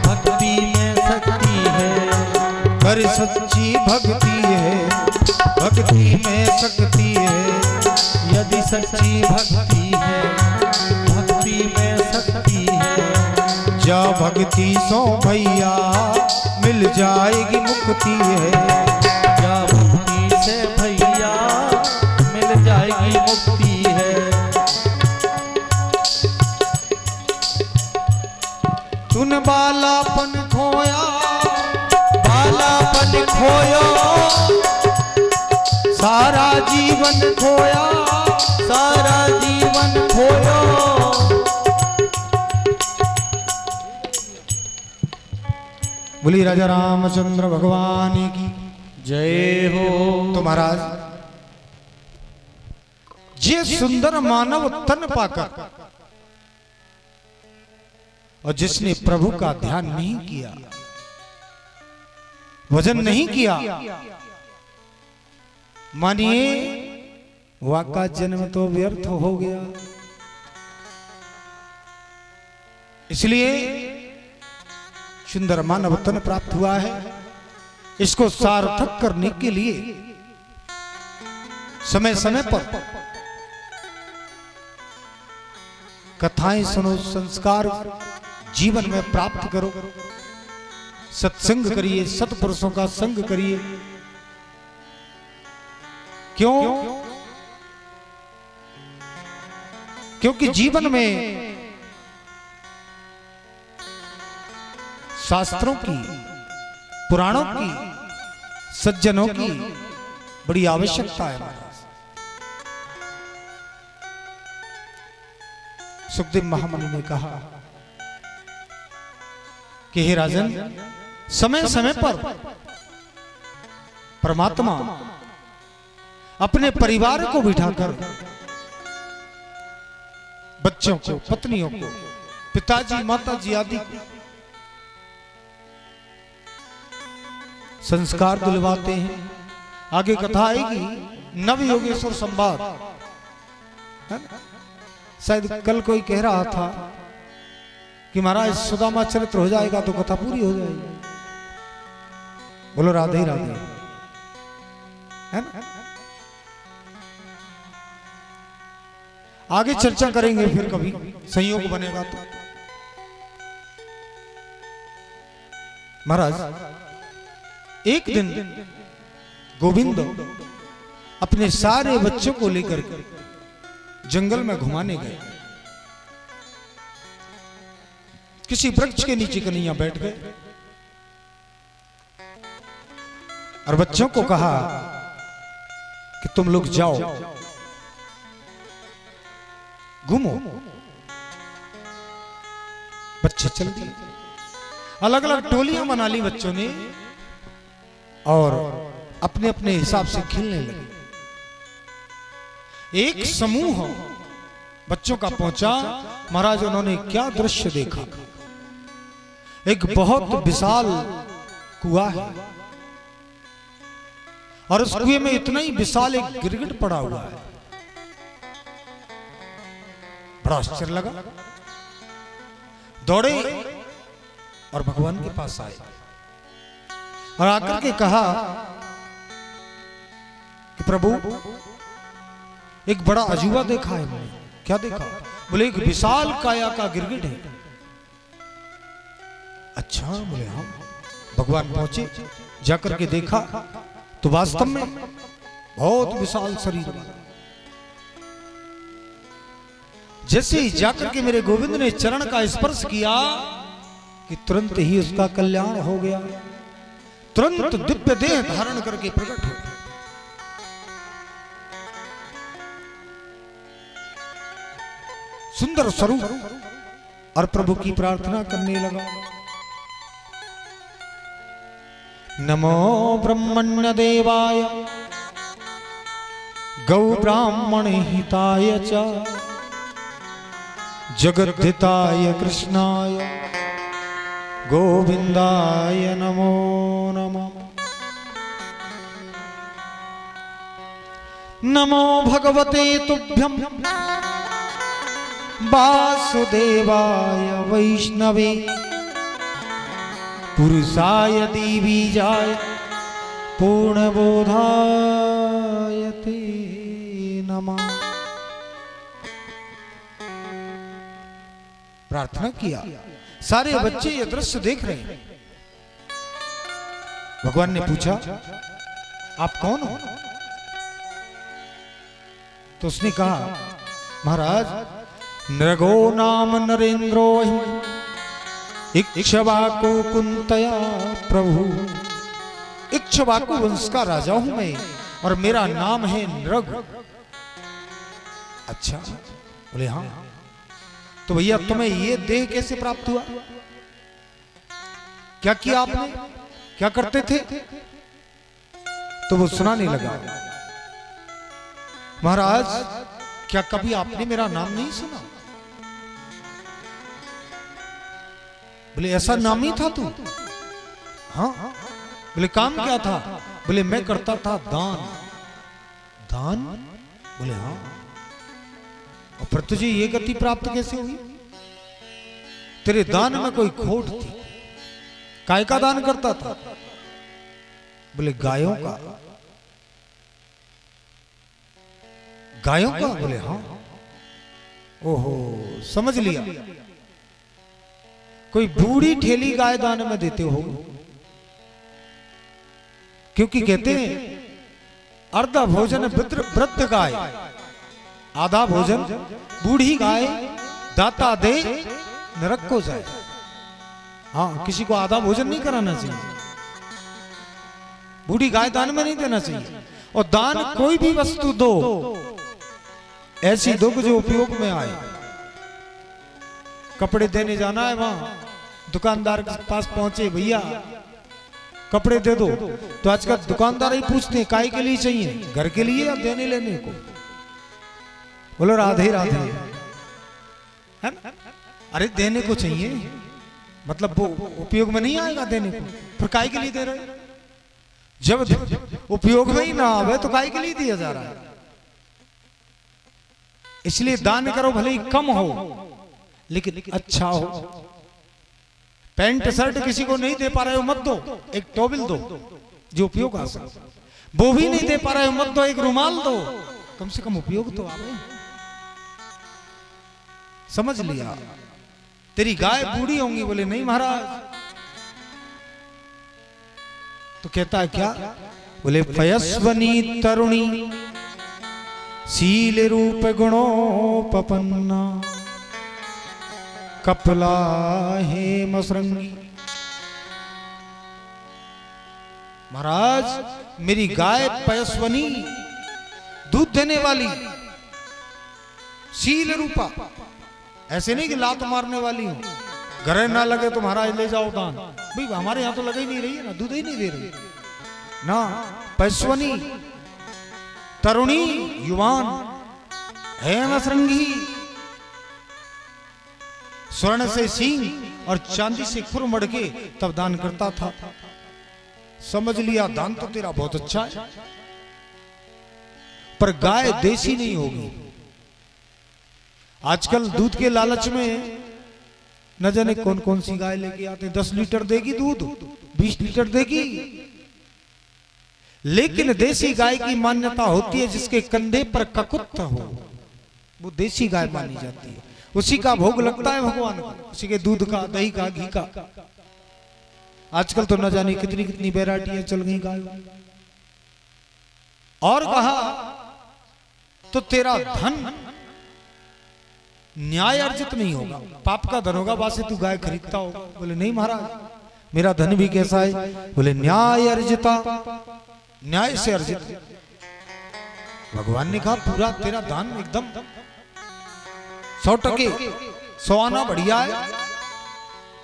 Speaker 2: भक्ति में शक्ति है।
Speaker 1: कर सच्ची भक्ति है, भक्ति में शक्ति है।
Speaker 2: यदि सच्ची भक्ति है, भक्ति में शक्ति है।
Speaker 1: जा भक्ति सो भैया मिल जाएगी मुक्ति है।
Speaker 2: जा भक्ति से भैया मिल जाएगी मुक्ति है।
Speaker 1: तूने बालापन खोया,
Speaker 2: बालापन खोयो,
Speaker 1: सारा जीवन खोया,
Speaker 2: सारा जीवन खोयो।
Speaker 1: बोली राजा रामचंद्र भगवान की
Speaker 2: जय हो।
Speaker 1: तो महाराज ये सुंदर मानव तन पाकर और जिसने प्रभु का ध्यान नहीं किया, भजन नहीं किया, मानिए वाका जन्म तो व्यर्थ हो गया। इसलिए सुंदर मानव तन प्राप्त हुआ है। इसको सार्थक करने के लिए समय समय पर कथाएं सुनो, संस्कार जीवन में प्राप्त करो, सत्संग करिए, सत्पुरुषों का संग करिए। क्यों? क्योंकि जीवन में शास्त्रों की, पुराणों की, सज्जनों की बड़ी आवश्यकता है महाराज। सुखदेव महामुनि ने कहा कि हे राजन, समय समय पर परमात्मा अपने परिवार को बिठाकर बच्चों को, पत्नियों को, पिताजी माताजी आदि को संस्कार दिलवाते हैं। आगे कथा आएगी नव योगेश्वर संवाद, है ना? शायद कल कोई कह रहा था कि महाराज सुदामा चरित्र हो जाएगा तो कथा पूरी हो जाएगी। बोलो राधे राधे, है ना? आगे चर्चा करेंगे फिर कभी संयोग बनेगा तो। महाराज एक दिन गोविंद अपने सारे बच्चों को लेकर जंगल में घुमाने गए। किसी वृक्ष के नीचे कन्हैया बैठ गए और बच्चों को कहा कि तुम लोग जाओ, घूमो। बच्चे चल दिए, अलग अलग टोलियां बना ली बच्चों ने और अपने अपने हिसाब से खेलने लगे। एक समूह बच्चों का पहुंचा। महाराज उन्होंने क्या दृश्य देखा। एक बहुत विशाल कुआं है और उस कुएं में इतना ही विशाल एक गिरगिट पड़ा हुआ है। बड़ा आश्चर्य लगा। दौड़े और भगवान के पास आए और आकर के कहा कि प्रभु एक बड़ा अजूबा देखा है मैंने। क्या देखा? बोले एक विशाल काया का गिरगिट है। अच्छा, बोले हाँ। भगवान पहुंचे, जाकर के देखा तो वास्तव में बहुत विशाल शरीर वाला। जैसे ही जाकर के मेरे गोविंद ने चरण का स्पर्श किया कि तुरंत ही उसका कल्याण हो गया। तुरंत दिव्य देह धारण करके प्रकट हो। सुंदर स्वरूप और प्रभु की प्रार्थना करने लगा। नमो ब्रह्मण्य देवाय गौ ब्राह्मण हिताय च जगद्धिताय कृष्णाय गोविंदाय नमो नमः। नमो भगवते तुभ्यं वासुदेवाय वैष्णवे पुरुषाय दिविजाय पूर्णबोधाय ते नमः। प्रार्थना किया, सारे बच्चे ये दृश्य देख रहे हैं। भगवान ने पूछा, आप कौन हो? तो उसने कहा, महाराज, नृगो नाम नरेंद्रो इक्ष्वाकु कुंतया प्रभु। इक्ष्वाकु वंश का राजा हूं मैं और मेरा नाम है नृग। अच्छा, बोले हाँ। तो भैया तुम्हें ये देह कैसे प्राप्त हुआ? क्या किया आपने? क्या करते थे? तो वो सुनाने लगा, महाराज, क्या कभी आपने मेरा नाम नहीं सुना? बोले ऐसा नाम ही था तू? हाँ। बोले काम क्या था? बोले मैं करता था दान। दान? बोले हाँ। और फिर तुझे ये गति प्राप्त कैसे हुई? तेरे दान में कोई खोट थी। काय का दान करता था? बोले गायों का। गायों का? बोले हाँ। ओहो, समझ लिया, कोई बूढ़ी ठेली गाय दान में देते हो। क्योंकि कहते हैं अर्धा भोजन वृद्ध गाय, आधा भोजन बूढ़ी गाय दाता दे नरक को जाए। हाँ, किसी को आधा भोजन नहीं कराना चाहिए, बूढ़ी गाय दान में नहीं देना चाहिए। और दान कोई भी वस्तु दो, ऐसी दो जो उपयोग में आए। कपड़े देने जाना है, वहां दुकानदार के पास पहुंचे, भैया कपड़े दे दो, तो आजकल दुकानदार ही पूछते हैं काय के लिए चाहिए, घर के लिए या देने लेने को? बोलो राधे राधे, है ना? अरे देने को चाहिए, मतलब वो उपयोग में नहीं आएगा देने को, फिर काय के लिए दे रहे? जब उपयोग में ही ना आवे तो काय के लिए दिया जा रहा है? इसलिए दान करो, भले ही कम हो लेकिन अच्छा हो। पैंट शर्ट किसी को नहीं दे पा रहे हो, मत दो, एक टॉवल दो जो उपयोग आ सके। वो भी नहीं दे पा रहे हो, मत दो, एक रुमाल दो, कम से कम उपयोग तो आवे। समझ लिया? तेरी गाय बूढ़ी होंगी? बोले नहीं महाराज। तो कहता है क्या? बोले पयस्वनी तरुणी शील रूप गुणोपपन्ना कपला हेम श्रृंगी। महाराज, मेरी गाय पयस्वनी, दूध देने वाली, शील रूपा, ऐसे नहीं कि लात मारने वाली हो, घर ना लगे तो महाराज ले जाओ दान। भाई हमारे यहां तो लगे ही नहीं रही है ना, दूध ही नहीं दे रही ना। पयस्वनी, तरुणी, युवान, हेम श्रृंगी, स्वर्ण से सींग और चांदी से खुर मड़के तब दान करता था। समझ लिया, दान तो तेरा बहुत अच्छा है, पर गाय देसी नहीं होगी। आजकल दूध के लालच में न जाने कौन कौन सी गाय लेके आते, 10 लीटर देगी दूध, 20 लीटर देगी। लेकिन देसी गाय की मान्यता होती है जिसके कंधे पर ककुत्थ हो, वो देसी गाय मानी जाती है। उसी का भोग लगता है भगवान को, उसी के दूध का, दही का, घी का। आजकल तो न जाने कितनी कितनी वैरायटियां चल गई गाय। और कहा तो तेरा धन न्याय अर्जित नहीं होगा, पाप का धन होगा, वासे तू गाय खरीदता होगा। बोले नहीं महाराज, मेरा धन भी कैसा है? बोले न्याय अर्जिता, न्याय से अर्जित। भगवान ने कहा पूरा तेरा दान एकदम 100%, 100 आना बढ़िया है,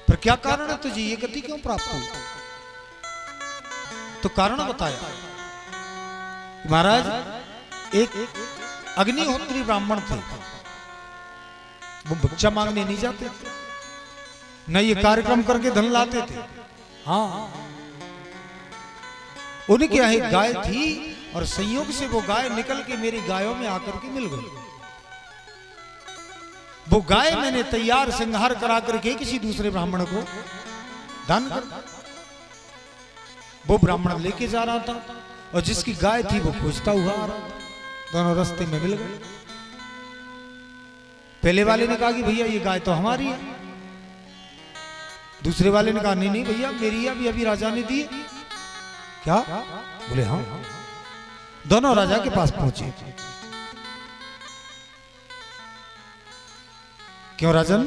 Speaker 1: पर क्या कारण है तुझे ये गति क्यों प्राप्त हुई? तो कारण बताया, महाराज एक अग्निहोत्री ब्राह्मण थे, वो भिक्षा मांगने नहीं जाते थे, न ये कार्यक्रम करके धन लाते थे। हाँ, उनके यहाँ एक गाय थी और संयोग से वो गाय निकल के मेरी गायों में आकर के मिल गई। वो गाय मैंने तैयार श्रृंगार करा करके किसी दूसरे ब्राह्मण को दान कर, वो ब्राह्मण लेके जा रहा था और जिसकी गाय थी वो खोजता हुआ आ रहा था, दोनों रास्ते में मिल गए। पहले वाले ने कहा कि भैया ये गाय तो हमारी है, दूसरे वाले ने कहा नहीं नहीं भैया मेरी अभी अभी राजा ने दी। क्या? बोले हाँ। दोनों राजा के पास पहुंचे। क्यों राजन,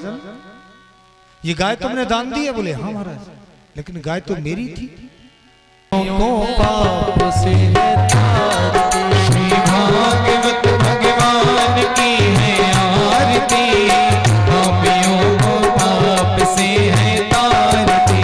Speaker 1: ये गाय तुमने दान दी है? बोले हाँ महाराज, लेकिन गाय तो मेरी थी।
Speaker 2: को पाप से
Speaker 3: श्री भागवत भगवान की है आरती, पापियों को पाप से है तारती।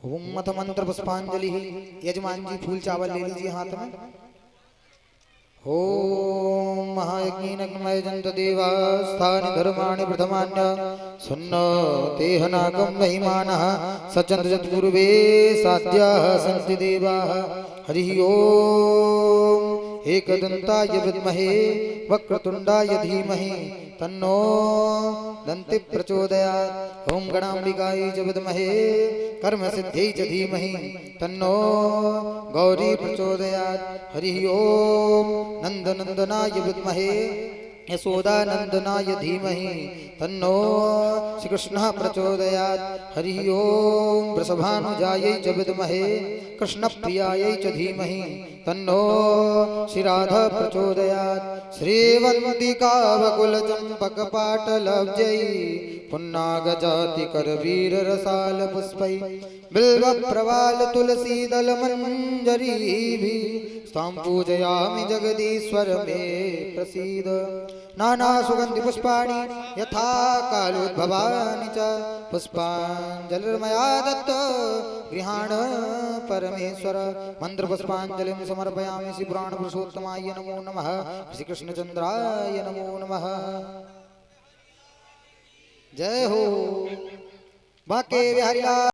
Speaker 1: ओम मथ मंत्र पुष्पांजलि। यजमान जी फूल चावल ले लीजिए हाथ में। ओम महायज्ञमय जंत देवास्थानि धर्माणि प्रथमान्य सुन्न तेहनाकं महिमानः सचंद जत्पूर्वे साध्याः सन्ति देवाः। हरि ओम एकदन्ताय विद्महे वक्रतुंडाय धीमहि तन्नो दन्ति प्रचोदयात्। ओम गणाम्बिकायै च विद्महे कर्मसिद्ध्यै च धीमहि तन्नो गौरी प्रचोदयात्। हरि ओम नंदनंदनाय विद्महे यशोदानंदनाय धीमहि तन्नो श्रीकृष्णः प्रचोदयात्। हरि ओम वृषभानुजायै च विद्महे कृष्णप्रियायै च धीमहि तन्नो श्रीराधा प्रचोदयात्। श्रीवन्दिकावकुलचम्पकपाटलब्जै पुन्नागजातिकरवीररसालपुष्पै बिल्वप्रवाल तुलसीदलमञ्जरीभिः स्वां पूजयामि जगदीश्वर मे प्रसीद। नानासुगन्धिपुष्पाणि यथा कालोद्भवानि च पुष्पाञ्जलिर्मया दत्त गृहाण परमेश्वर। मन्त्रपुष्पाञ्जलिं समर्पयामि श्रीपुराणपुरुषोत्तमाय नमो नमः। श्रीकृष्णचन्द्राय नमो नमः। जय हो बाके बिहारी लाल।